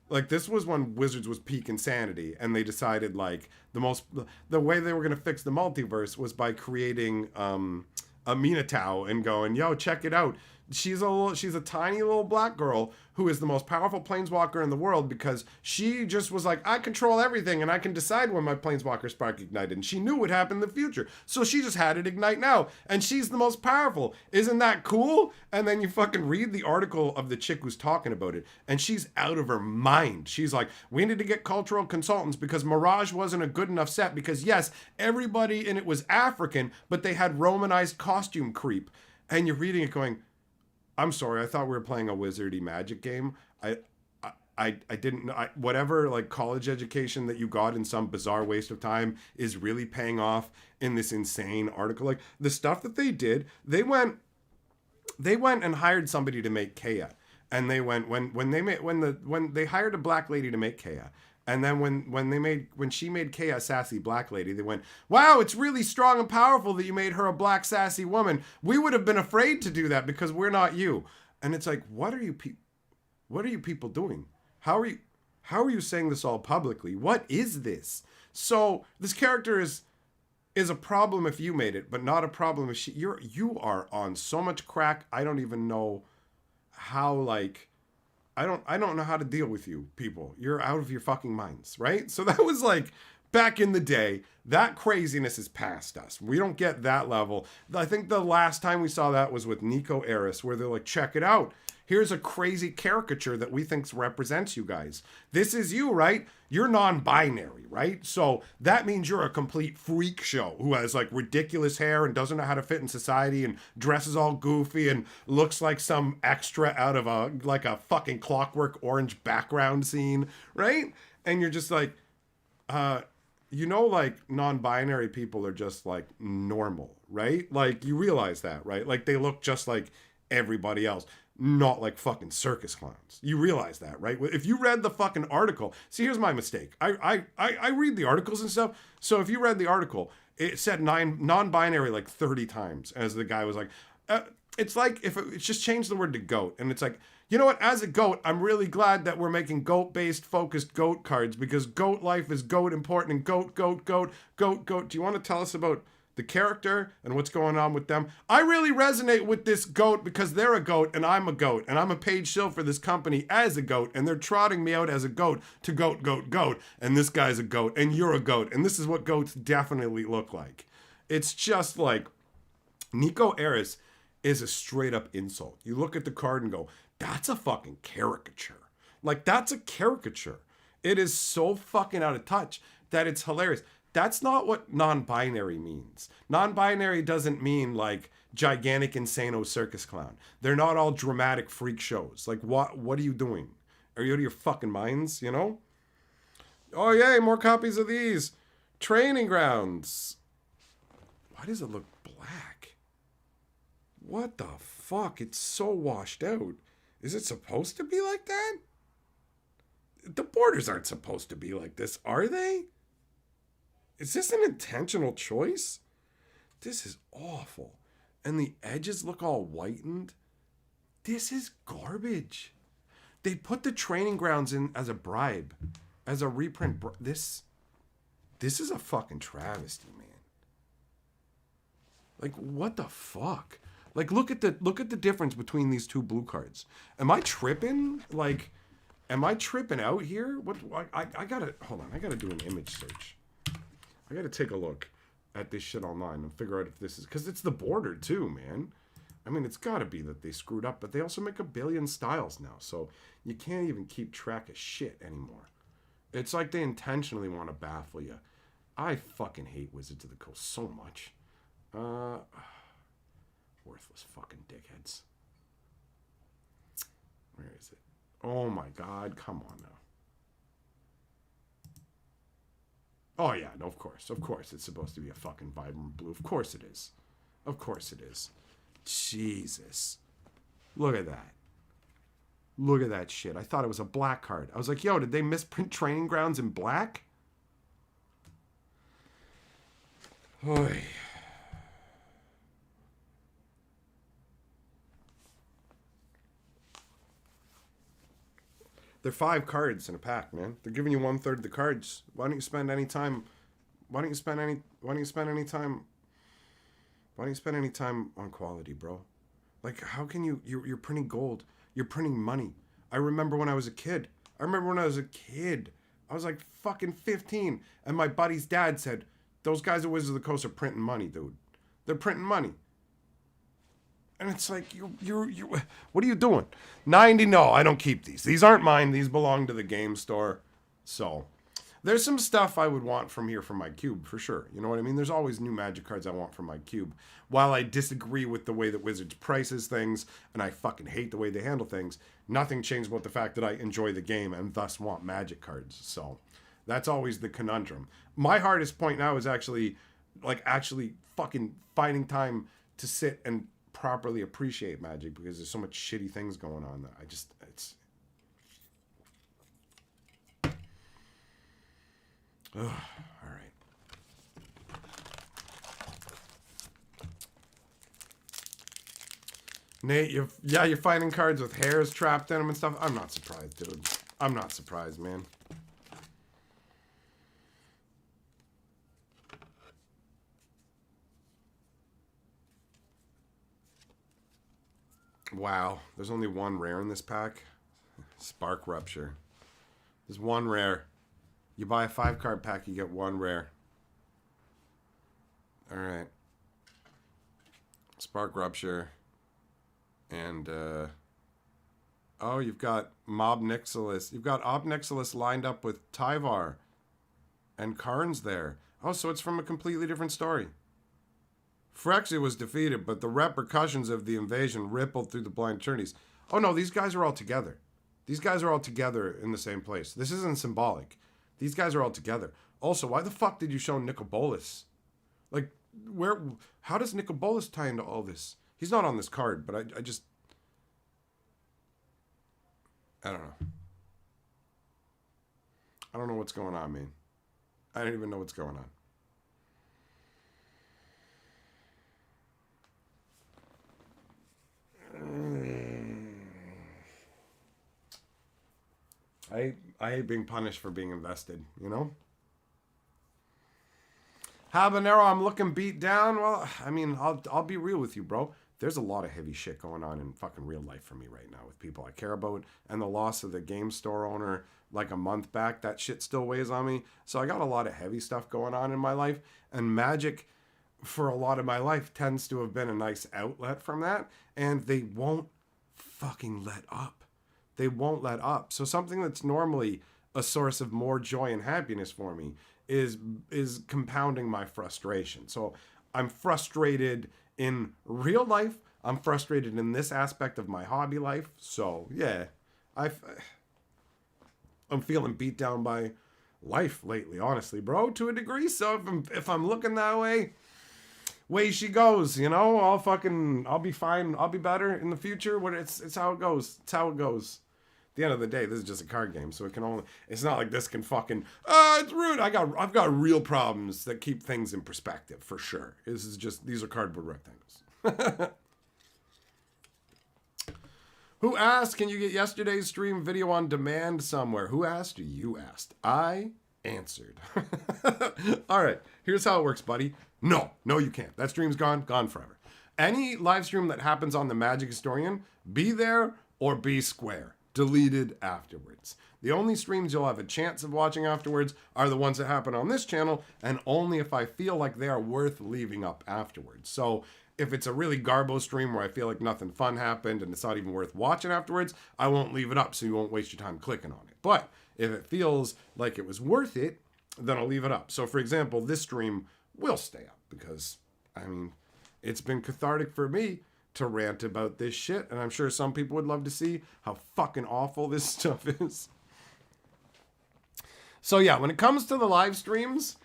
Like, this was when Wizards was peak insanity, and they decided, like, the way they were going to fix the multiverse was by creating a Minotaur and going, yo, check it out. She's a tiny little black girl who is the most powerful planeswalker in the world because she just was like, I control everything and I can decide when my planeswalker spark ignited. And she knew what happened in the future. So she just had it ignite now. And she's the most powerful. Isn't that cool? And then you fucking read the article of the chick who's talking about it. And she's out of her mind. She's like, we need to get cultural consultants because Mirage wasn't a good enough set because yes, everybody in it was African, but they had Romanized costume creep. And you're reading it going, I'm sorry, I thought we were playing a wizardy Magic game. I didn't know. Whatever like college education that you got in some bizarre waste of time is really paying off in this insane article. Like the stuff that they did, they went and hired somebody to make Kea, and they went when they hired a black lady to make Kea. And then when she made Kea a sassy black lady, they went, wow, it's really strong and powerful that you made her a black sassy woman. We would have been afraid to do that because we're not you. And it's like, what are you people doing? How are you saying this all publicly? What is this? So this character is a problem if you made it, but not a problem if she. You are on so much crack. I don't even know how like. I don't know how to deal with you people. You're out of your fucking minds, right? So that was like back in the day. That craziness is past us. We don't get that level. I think the last time we saw that was with Nico Eris, where they're like, check it out. Here's a crazy caricature that we think represents you guys. This is you, right? You're non-binary, right? So that means you're a complete freak show who has like ridiculous hair and doesn't know how to fit in society and dresses all goofy and looks like some extra out of a fucking Clockwork Orange background scene, right? And you're just like, like non-binary people are just like normal, right? Like you realize that, right? Like they look just like everybody else. Not like fucking circus clowns. You realize that, right? If you read the fucking article, see, here's my mistake. I read the articles and stuff. So if you read the article, it said non-binary like 30 times as the guy was like, it's like if it's just changed the word to goat. And it's like, you know what? As a goat, I'm really glad that we're making goat-based focused goat cards because goat life is goat important and goat. Do you want to tell us about the character and what's going on with them? I really resonate with this goat because they're a goat and I'm a goat and I'm a paid shill for this company as a goat and they're trotting me out as a goat to goat and this guy's a goat and you're a goat and this is what goats definitely look like. It's just like Nico Eris is a straight up insult. You look at the card and go, that's a fucking caricature. Like that's a caricature. It is so fucking out of touch that it's hilarious. That's not what non-binary means. Non-binary doesn't mean like gigantic insano circus clown. They're not all dramatic freak shows. Like what are you doing? Are you out of your fucking minds, you know? Oh yay, more copies of these. Training grounds. Why does it look black? What the fuck? It's so washed out. Is it supposed to be like that? The borders aren't supposed to be like this, are they? Is this an intentional choice? This is awful. And the edges look all whitened. This is garbage. They put the training grounds in as a bribe, as a reprint. This is a fucking travesty, man. Like, what the fuck? Like, look at the difference between these two blue cards. Am I tripping? Like, am I tripping out here? What? I gotta hold on. I gotta do an image search. I gotta take a look at this shit online and figure out if this is, because it's the border too, man. I mean, it's got to be that they screwed up, but they also make a billion styles now, so you can't even keep track of shit anymore. It's like they intentionally want to baffle you. I fucking hate Wizards of the Coast so much. Worthless fucking dickheads. Where is it? Oh my god, come on now. Oh yeah, no, of course. Of course it's supposed to be a fucking vibrant blue. Of course it is. Of course it is. Jesus. Look at that. Look at that shit. I thought it was a black card. I was like, yo, did they misprint Training Grounds in black? Oy. They're 5 cards in a pack, man. They're giving you 1/3 of the cards. Why don't you spend any time on quality, bro? Like, how can you're printing gold. You're printing money. I remember when I was a kid. I was like fucking 15. And my buddy's dad said, those guys at Wizards of the Coast are printing money, dude. They're printing money. And it's like, you what are you doing? 90, no, I don't keep these. These aren't mine. These belong to the game store. So, there's some stuff I would want from here from my cube, for sure. You know what I mean? There's always new Magic cards I want from my cube. While I disagree with the way that Wizards prices things, and I fucking hate the way they handle things, nothing changed about the fact that I enjoy the game and thus want Magic cards. So, that's always the conundrum. My hardest point now is actually fucking finding time to sit and properly appreciate Magic, because there's so much shitty things going on that it's all right. Nate, you're finding cards with hairs trapped in them and stuff. I'm not surprised, dude. I'm not surprised, man. Wow, there's only one rare in this pack. Spark Rupture. There's one rare. You buy a 5-card pack, you get one rare. Alright. Spark Rupture. And, oh, you've got Mob Nixilis. You've got Ob Nixilis lined up with Tyvar. And Karn's there. Oh, so it's from a completely different story. Phyrexia was defeated, but the repercussions of the invasion rippled through the blind eternities. Oh no, these guys are all together. These guys are all together in the same place. This isn't symbolic. These guys are all together. Also, why the fuck did you show Nicobolus? Like, how does Nicobolus tie into all this? He's not on this card, but I don't know. I don't know what's going on, man. I don't even know what's going on. I hate being punished for being invested, you know? Habanero, I'm looking beat down. Well, I mean, I'll be real with you, bro. There's a lot of heavy shit going on in fucking real life for me right now with people I care about, and the loss of the game store owner like a month back, that shit still weighs on me. So I got a lot of heavy stuff going on in my life, and Magic for a lot of my life tends to have been a nice outlet from that, and they won't fucking let up. They won't let up. So something that's normally a source of more joy and happiness for me is compounding my frustration. So I'm frustrated in real life. I'm frustrated in this aspect of my hobby life. So yeah, I'm feeling beat down by life lately, honestly, bro, to a degree. So if I'm looking that way she goes, you know, I'll be fine. I'll be better in the future. It's how it goes. It's how it goes. At the end of the day, this is just a card game, so it's not like this can fucking, it's rude. I've got real problems that keep things in perspective, for sure. These are cardboard rectangles. Who asked, can you get yesterday's stream video on demand somewhere? Who asked? You asked. I answered. All right, here's how it works, buddy. No, you can't. That stream's gone forever. Any live stream that happens on the Magic Historian, be there or be square. Deleted afterwards. The only streams you'll have a chance of watching afterwards are the ones that happen on this channel, and only if I feel like they are worth leaving up afterwards. So if it's a really garbo stream where I feel like nothing fun happened and it's not even worth watching afterwards, I won't leave it up so you won't waste your time clicking on it. But if it feels like it was worth it, then I'll leave it up. So for example, this stream will stay up because, I mean, it's been cathartic for me to rant about this shit, and I'm sure some people would love to see how fucking awful this stuff is. So yeah, when it comes to the live streams,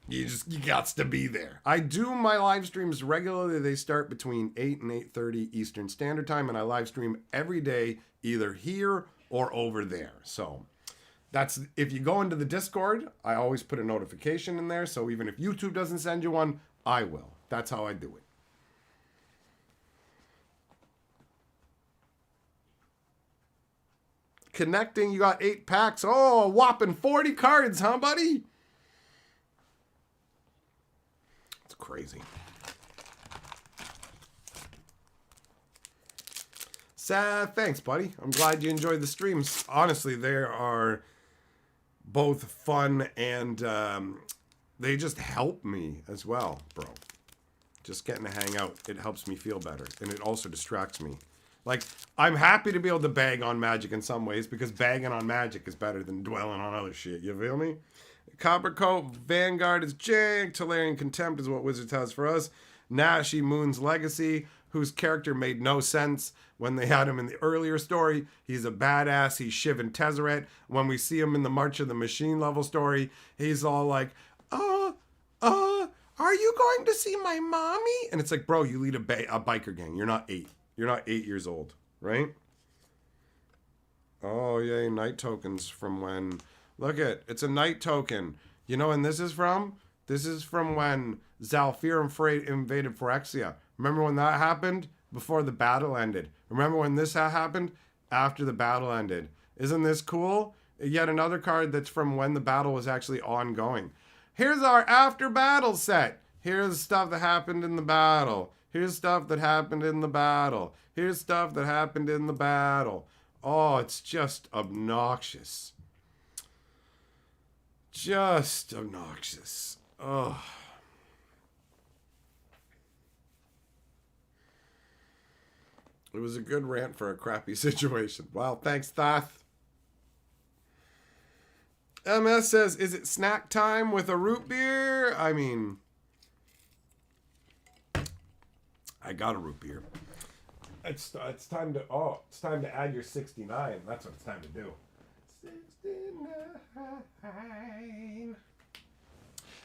you got to be there. I do my live streams regularly. They start between 8 and 8:30 Eastern Standard Time, and I live stream every day, either here or over there. So that's, if you go into the Discord, I always put a notification in there. So even if YouTube doesn't send you one, I will. That's how I do it. Connecting, you got 8 packs. Oh, a whopping 40 cards, huh, buddy? It's crazy. Thanks, buddy. I'm glad you enjoyed the streams. Honestly, they are both fun and they just help me as well, bro. Just getting to hang out, it helps me feel better, and it also distracts me. Like, I'm happy to be able to bag on Magic in some ways, because bagging on Magic is better than dwelling on other shit. You feel me? Copper Coat, Vanguard is jank. Tolarian Contempt is what Wizards has for us. Nashi, Moon's Legacy, whose character made no sense when they had him in the earlier story. He's a badass. He's Shiv and Tezzeret. When we see him in the March of the Machine level story, he's all like, are you going to see my mommy? And it's like, bro, you lead a biker gang. You're not 8. You're not 8 years old, right? Oh, yay, night tokens from when... Look it's a night token. You know when this is from? This is from when Zalfir invaded Phyrexia. Remember when that happened? Before the battle ended. Remember when this happened? After the battle ended. Isn't this cool? Yet another card that's from when the battle was actually ongoing. Here's our after battle set. Here's stuff that happened in the battle. Here's stuff that happened in the battle. Here's stuff that happened in the battle. Oh, it's just obnoxious. Just obnoxious. Oh. It was a good rant for a crappy situation. Wow, thanks, Thoth. MS says, is it snack time with a root beer? I mean, I got a root beer. It's time to add your 69. That's what it's time to do. 69.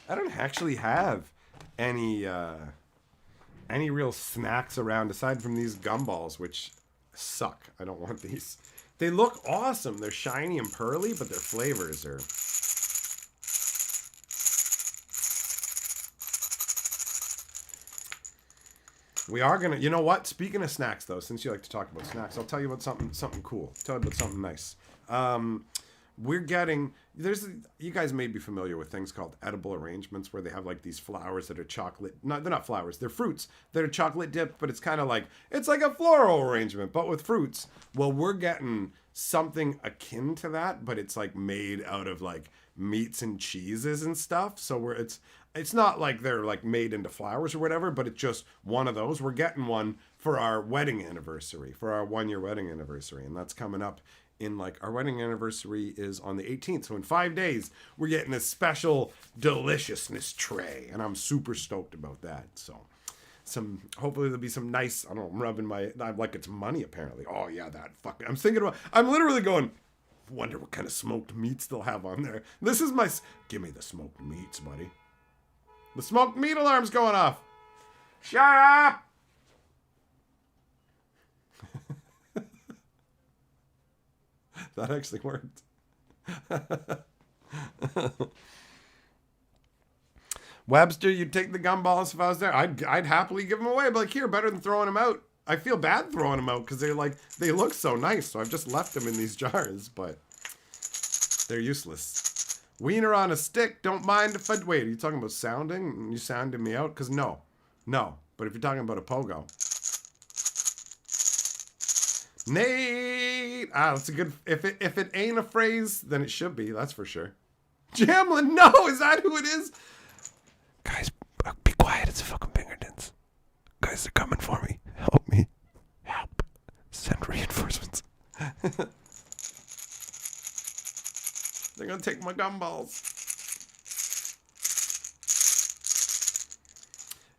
I don't actually have any real snacks around aside from these gumballs, which suck. I don't want these. They look awesome. They're shiny and pearly, but their flavors are... We are gonna, you know what? Speaking of snacks, though, since you like to talk about snacks, I'll tell you about something cool. Tell you about something nice. We're getting, you guys may be familiar with things called edible arrangements, where they have like these flowers that are chocolate. No, they're not flowers. They're fruits that are chocolate dipped, but it's kind of like, it's like a floral arrangement, but with fruits. Well, we're getting something akin to that, but it's like made out of like meats and cheeses and stuff. So it's not like they're like made into flowers or whatever, but it's just one of those. We're getting one for our wedding anniversary, for our 1-year wedding anniversary. And that's coming up in like, our wedding anniversary is on the 18th. So in 5 days, we're getting a special deliciousness tray. And I'm super stoked about that. So hopefully there'll be some nice, I don't know, I'm rubbing like it's money apparently. Oh yeah, I'm literally going, wonder what kind of smoked meats they'll have on there. This is give me the smoked meats, buddy. The smoked meat alarm's going off. Shut up! That actually worked. Webster, you'd take the gumballs if I was there. I'd happily give them away, but like, here, better than throwing them out. I feel bad throwing them out because they're like, they look so nice. So I've just left them in these jars, but they're useless. Wiener on a stick. Don't mind if I... Wait, are you talking about sounding? You sounded me out? Because no. No. But if you're talking about a pogo... Nate! Ah, that's a good... If it ain't a phrase, then it should be. That's for sure. Jamlin, no! Is that who it is? Guys, be quiet. It's fucking Pinkertons. Guys, they're coming for me. Help me. Help. Send reinforcements. They're gonna take my gumballs.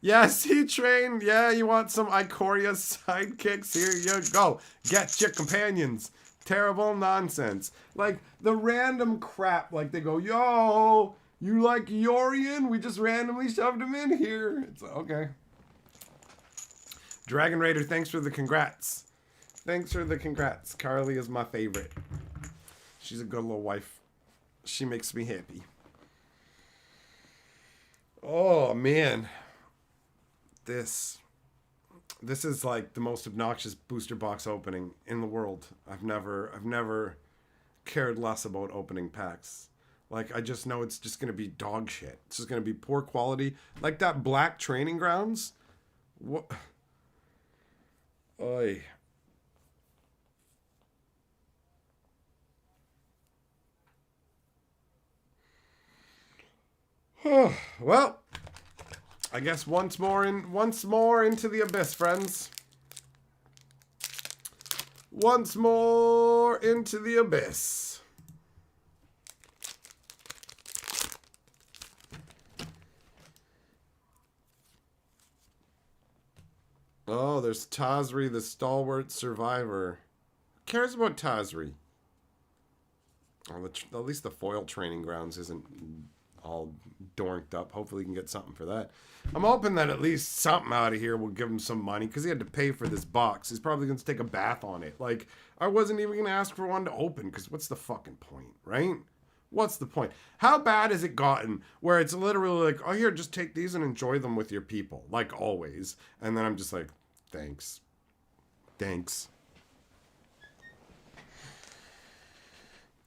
Yes, he trained. Yeah, you want some Ikoria sidekicks? Here you go. Get your companions. Terrible nonsense. Like, the random crap. Like, they go, yo, you like Yorian? We just randomly shoved him in here. It's okay. Dragon Raider, thanks for the congrats. Thanks for the congrats. Carly is my favorite. She's a good little wife. She makes me happy. Oh, man. This is like the most obnoxious booster box opening in the world. I've never cared less about opening packs. Like, I just know it's just going to be dog shit. It's just going to be poor quality. Like that black training grounds. What? Oy. Well, I guess once more into the abyss, friends. Once more into the abyss. Oh, there's Tazri, the stalwart survivor. Who cares about Tazri? Oh, at least the foil training grounds isn't all dorked up. Hopefully we can get something for that. I'm hoping that at least something out of here will give him some money, because he had to pay for this box. He's probably going to take a bath on it. Like, I wasn't even going to ask for one to open, because what's the fucking point, right? What's the point? How bad has it gotten where it's literally like, oh, here, just take these and enjoy them with your people, like always. And then I'm just like, thanks. Thanks.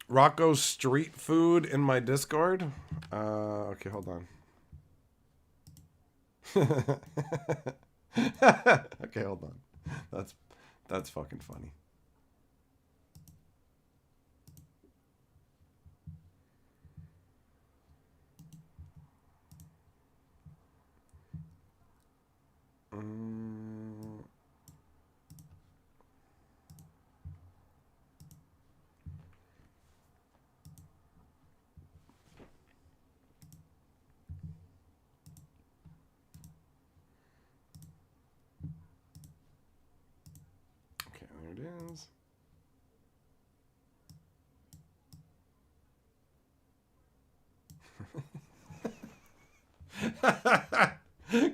Rocco's street food in my Discord. Okay, hold on. Okay, hold on. That's fucking funny.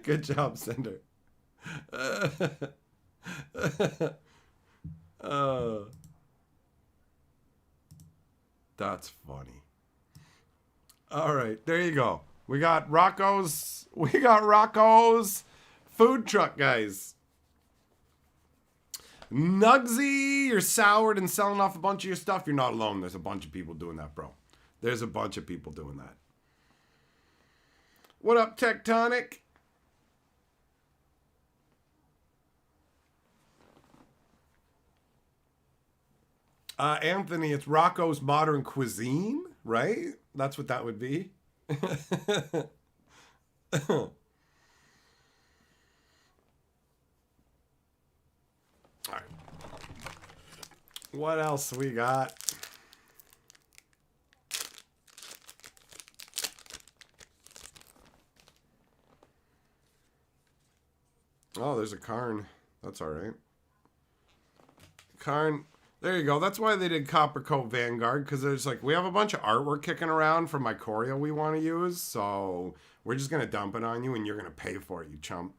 Good job, Cinder. That's funny. All right, there you go. We got Rocco's food truck, guys. Nugsy, you're soured and selling off a bunch of your stuff. You're not alone. There's a bunch of people doing that, bro. There's a bunch of people doing that. What up, Tectonic? Anthony, it's Rocco's Modern Cuisine, right? That's what that would be. All right. What else we got? Oh, there's a Karn. That's all right. Karn. There you go. That's why they did Copper Coat Vanguard, because there's like, we have a bunch of artwork kicking around from Ikoria we want to use, so we're just going to dump it on you, and you're going to pay for it, you chump.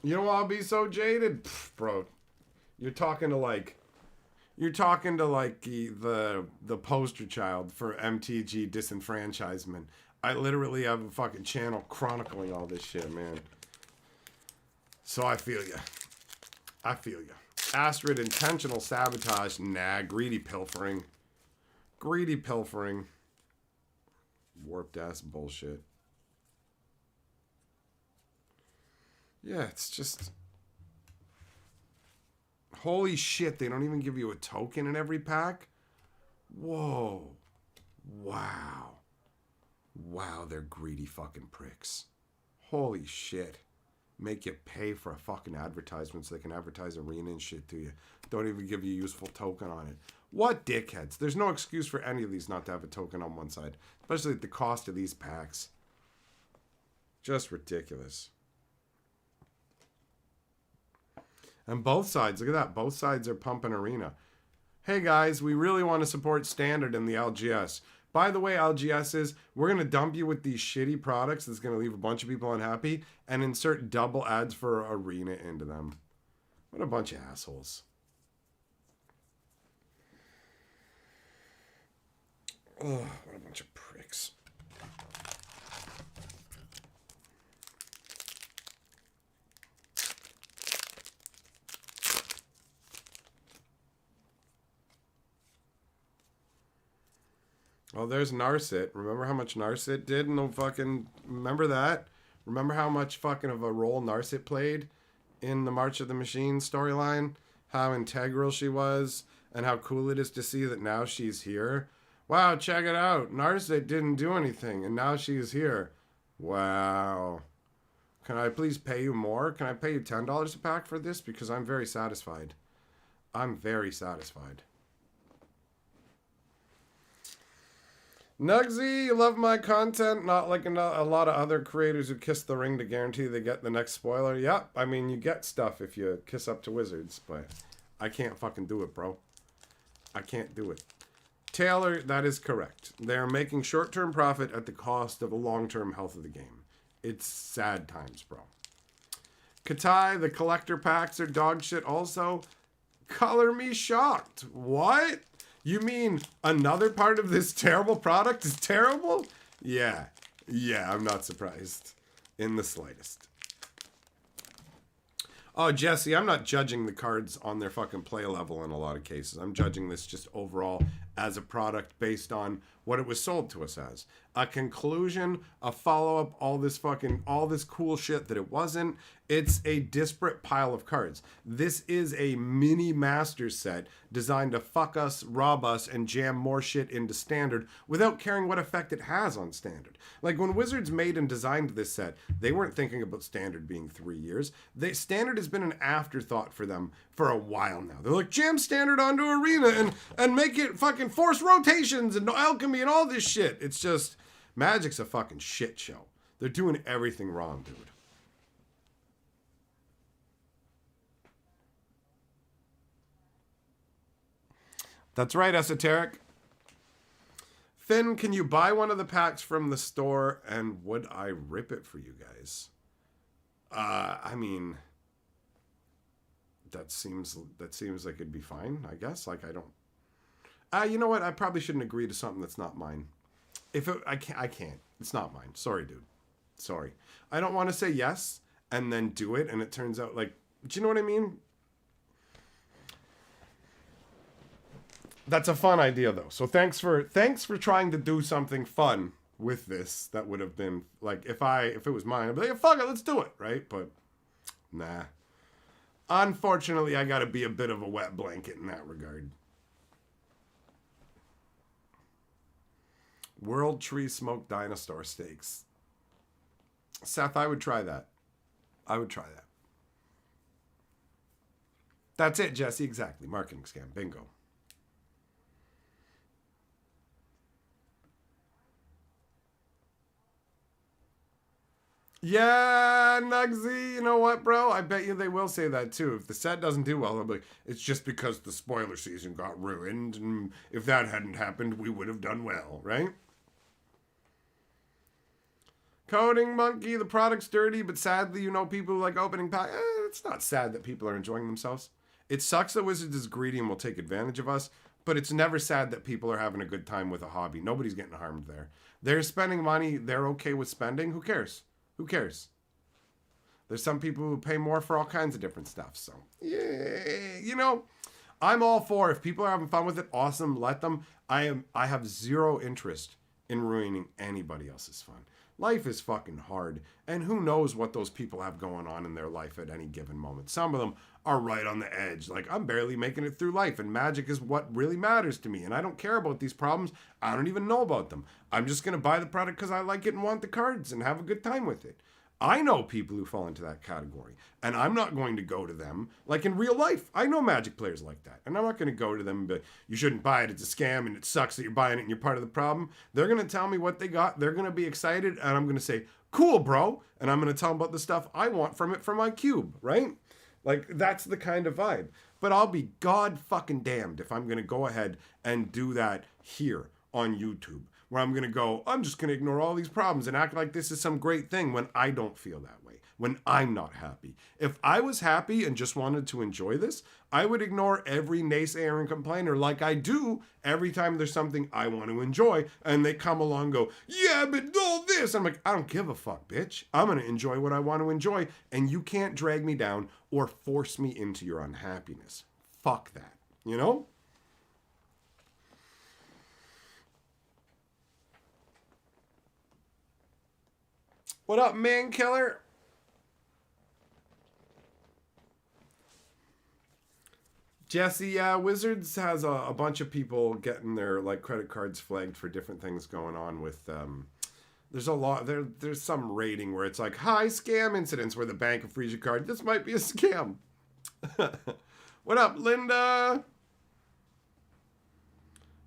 You don't want to be so jaded? Pff, bro, you're talking to like the poster child for MTG disenfranchisement. I literally have a fucking channel chronicling all this shit, man. So I feel you. I feel you. Astrid, intentional sabotage. Nah, greedy pilfering. Greedy pilfering. Warped ass bullshit. Yeah, it's just... Holy shit, they don't even give you a token in every pack? Whoa. Wow. Wow, they're greedy fucking pricks. Holy shit. Make you pay for a fucking advertisement so they can advertise arena and shit to you. Don't even give you a useful token on it. What dickheads. There's no excuse for any of these not to have a token on one side. Especially at the cost of these packs. Just ridiculous. And both sides, look at that. Both sides are pumping arena. Hey guys, we really want to support Standard in the LGS. By the way, LGSs, we're going to dump you with these shitty products that's going to leave a bunch of people unhappy and insert double ads for arena into them. What a bunch of assholes. Oh, what a bunch of pricks. Oh, there's Narset. Remember how much Narset did in the fucking... Remember that? Remember how much fucking of a role Narset played in the March of the Machine storyline? How integral she was? And how cool it is to see that now she's here? Wow, check it out. Narset didn't do anything, and now she's here. Wow. Can I please pay you more? Can I pay you $10 a pack for this? Because I'm very satisfied. I'm very satisfied. Nugsy, you love my content, not like a lot of other creators who kiss the ring to guarantee they get the next spoiler. Yep, I mean, you get stuff if you kiss up to Wizards, but I can't fucking do it, bro. I can't do it. Taylor, that is correct. They're making short-term profit at the cost of the long-term health of the game. It's sad times, bro. Katai, the collector packs are dog shit also. Color me shocked. What? You mean another part of this terrible product is terrible? Yeah. Yeah, I'm not surprised. In the slightest. Oh, Jesse, I'm not judging the cards on their fucking play level in a lot of cases. I'm judging this just overall as a product based on what it was sold to us as. A conclusion, a follow-up, all this cool shit that it wasn't. It's a disparate pile of cards. This is a mini master set designed to fuck us, rob us, and jam more shit into Standard without caring what effect it has on Standard. Like when Wizards made and designed this set, they weren't thinking about Standard being 3 years. Standard has been an afterthought for them for a while now. They're like, jam Standard onto Arena and make it fucking force rotations and alchemy and all this shit. It's just, Magic's a fucking shit show. They're doing everything wrong, dude. That's right, Esoteric. Finn, can you buy one of the packs from the store and would I rip it for you guys? I mean, that seems like it'd be fine, I guess. Like I don't. You know what? I probably shouldn't agree to something that's not mine. I can't. It's not mine. Sorry, dude. Sorry. I don't want to say yes and then do it and it turns out like, do you know what I mean? That's a fun idea though. So thanks for trying to do something fun with this. That would have been like if it was mine, I'd be like, fuck it, let's do it, right? But nah. Unfortunately, I gotta be a bit of a wet blanket in that regard. World Tree Smoked Dinosaur Steaks. Seth, I would try that. I would try that. That's it, Jesse. Exactly. Marketing scam. Bingo. Yeah, Nugsy, you know what, bro? I bet you they will say that too. If the set doesn't do well, they'll be like, it's just because the spoiler season got ruined, and if that hadn't happened, we would have done well, right? Coding Monkey, the product's dirty, but sadly, you know, people who like opening pack. It's not sad that people are enjoying themselves. It sucks that Wizards is greedy and will take advantage of us, but it's never sad that people are having a good time with a hobby. Nobody's getting harmed there. They're spending money. They're okay with spending. Who cares? Who cares? There's some people who pay more for all kinds of different stuff. So, yeah, you know, I'm all for, if people are having fun with it, awesome, let them. I have zero interest in ruining anybody else's fun. Life is fucking hard, and who knows what those people have going on in their life at any given moment. Some of them are right on the edge. Like, I'm barely making it through life, and magic is what really matters to me, and I don't care about these problems. I don't even know about them. I'm just going to buy the product because I like it and want the cards and have a good time with it. I know people who fall into that category, and I'm not going to go to them. Like in real life, I know Magic players like that, and I'm not going to go to them and be, you shouldn't buy it, it's a scam, and it sucks that you're buying it and you're part of the problem. They're going to tell me what they got, they're going to be excited, and I'm going to say, cool, bro, and I'm going to tell them about the stuff I want from it for my cube, right? Like, that's the kind of vibe. But I'll be god fucking damned if I'm going to go ahead and do that here on YouTube, where I'm going to go, I'm just going to ignore all these problems and act like this is some great thing when I don't feel that way, when I'm not happy. If I was happy and just wanted to enjoy this, I would ignore every naysayer and complainer like I do every time there's something I want to enjoy and they come along and go, yeah, but all this. I'm like, I don't give a fuck, bitch. I'm going to enjoy what I want to enjoy, and you can't drag me down or force me into your unhappiness. Fuck that, you know? What up, man killer? Jesse, Wizards has a bunch of people getting their like credit cards flagged for different things going on with there's a lot there's some rating where it's like high scam incidents where the bank will freeze your card. This might be a scam. What up, Linda?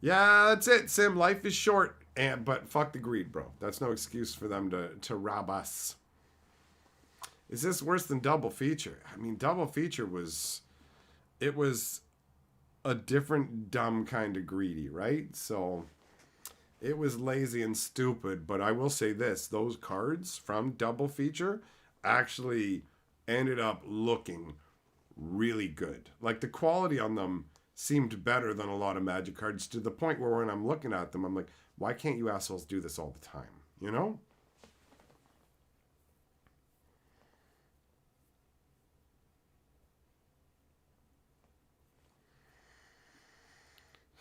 Yeah, that's it, Sim. Life is short. But fuck the greed, bro. That's no excuse for them to rob us. Is this worse than Double Feature? I mean, Double Feature was a different dumb kind of greedy, right? So it was lazy and stupid, but I will say this, those cards from Double Feature actually ended up looking really good. Like, the quality on them seemed better than a lot of Magic cards, to the point where when I'm looking at them, I'm like, why can't you assholes do this all the time? You know?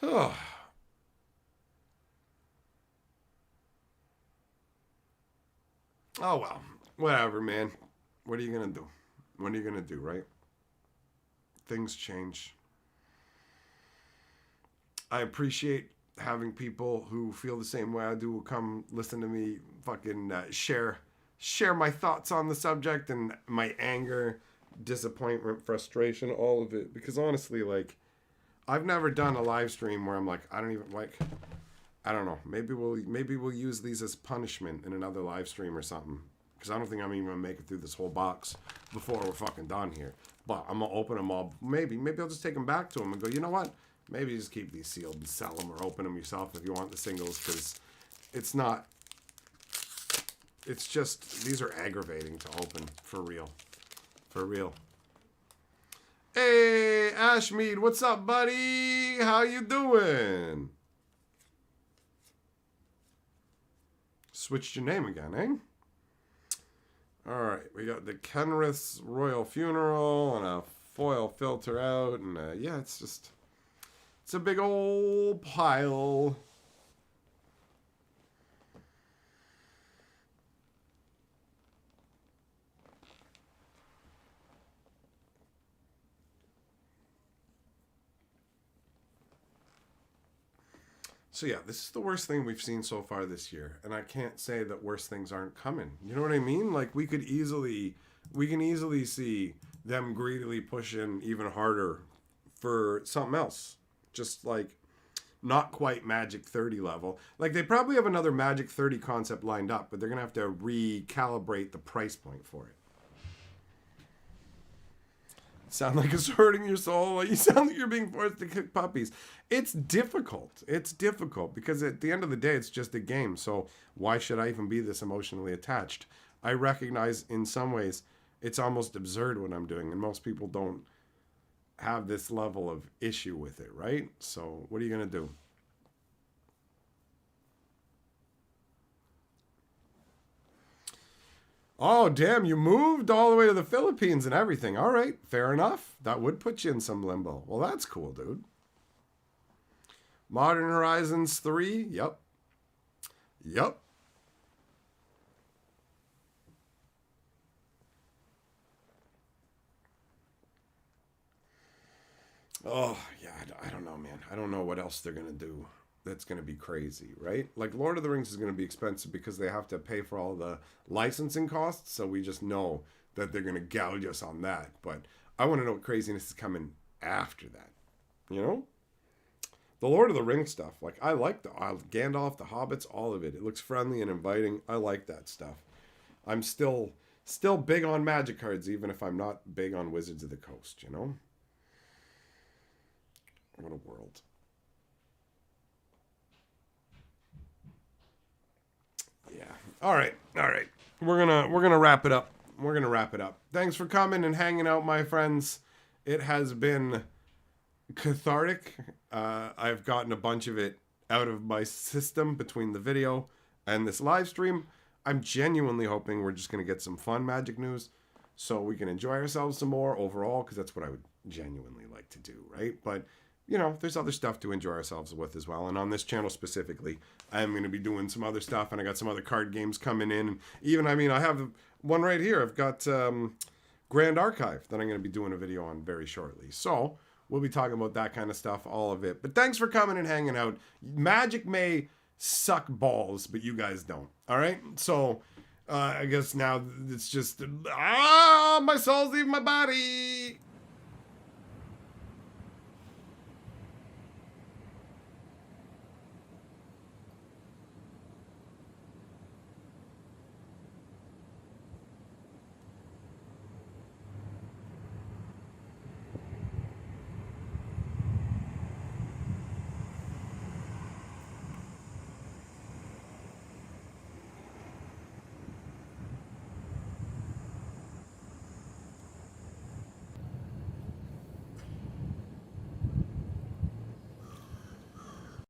Oh. Oh, well. Whatever, man. What are you going to do? What are you going to do, right? Things change. I appreciate having people who feel the same way I do will come listen to me fucking share my thoughts on the subject and my anger, disappointment, frustration, all of it. Because honestly, like, I've never done a live stream where I'm like, I don't even like, I don't know. Maybe we'll use these as punishment in another live stream or something. Because I don't think I'm even gonna make it through this whole box before we're fucking done here. But I'm gonna open them all. Maybe I'll just take them back to him and go, you know what? Maybe just keep these sealed and sell them, or open them yourself if you want the singles, because it's not, it's just, these are aggravating to open, for real. For real. Hey, Ashmead, what's up, buddy? How you doing? Switched your name again, eh? Alright, we got the Kenrith's Royal Funeral and a foil filter out, and yeah, it's just... it's a big old pile. So yeah, this is the worst thing we've seen so far this year, and I can't say that worse things aren't coming. You know what I mean? Like, we can easily see them greedily pushing even harder for something else. Just like not quite Magic 30 level. Like, they probably have another Magic 30 concept lined up, but they're gonna have to recalibrate the price point for it. Sound like it's hurting your soul. You sound like you're being forced to kick puppies. It's difficult. It's difficult because at the end of the day, it's just a game. So why should I even be this emotionally attached? I recognize in some ways it's almost absurd what I'm doing, and most people don't have this level of issue with it, right? So what are you going to do? Oh, damn, you moved all the way to the Philippines and everything. All right, fair enough. That would put you in some limbo. Well, that's cool, dude. Modern Horizons 3. Yep. Yep. Oh, yeah, I don't know, man. I don't know what else they're going to do that's going to be crazy, right? Like, Lord of the Rings is going to be expensive because they have to pay for all the licensing costs, so we just know that they're going to gouge us on that. But I want to know what craziness is coming after that, you know? The Lord of the Rings stuff, like, I like the Gandalf, the Hobbits, all of it. It looks friendly and inviting. I like that stuff. I'm still big on Magic cards, even if I'm not big on Wizards of the Coast, you know? What a world. Yeah. All right. All right. We're gonna wrap it up. We're gonna wrap it up. Thanks for coming and hanging out, my friends. It has been cathartic. I've gotten a bunch of it out of my system between the video and this live stream. I'm genuinely hoping we're just gonna get some fun Magic news, so we can enjoy ourselves some more overall, because that's what I would genuinely like to do, right? But you know, there's other stuff to enjoy ourselves with as well. And on this channel specifically, I'm going to be doing some other stuff, and I got some other card games coming in. And even, I mean, I have one right here. I've got Grand Archive that I'm going to be doing a video on very shortly. So we'll be talking about that kind of stuff, all of it. But thanks for coming and hanging out. Magic may suck balls, but you guys don't. All right? So I guess now it's just, my soul's leaving my body.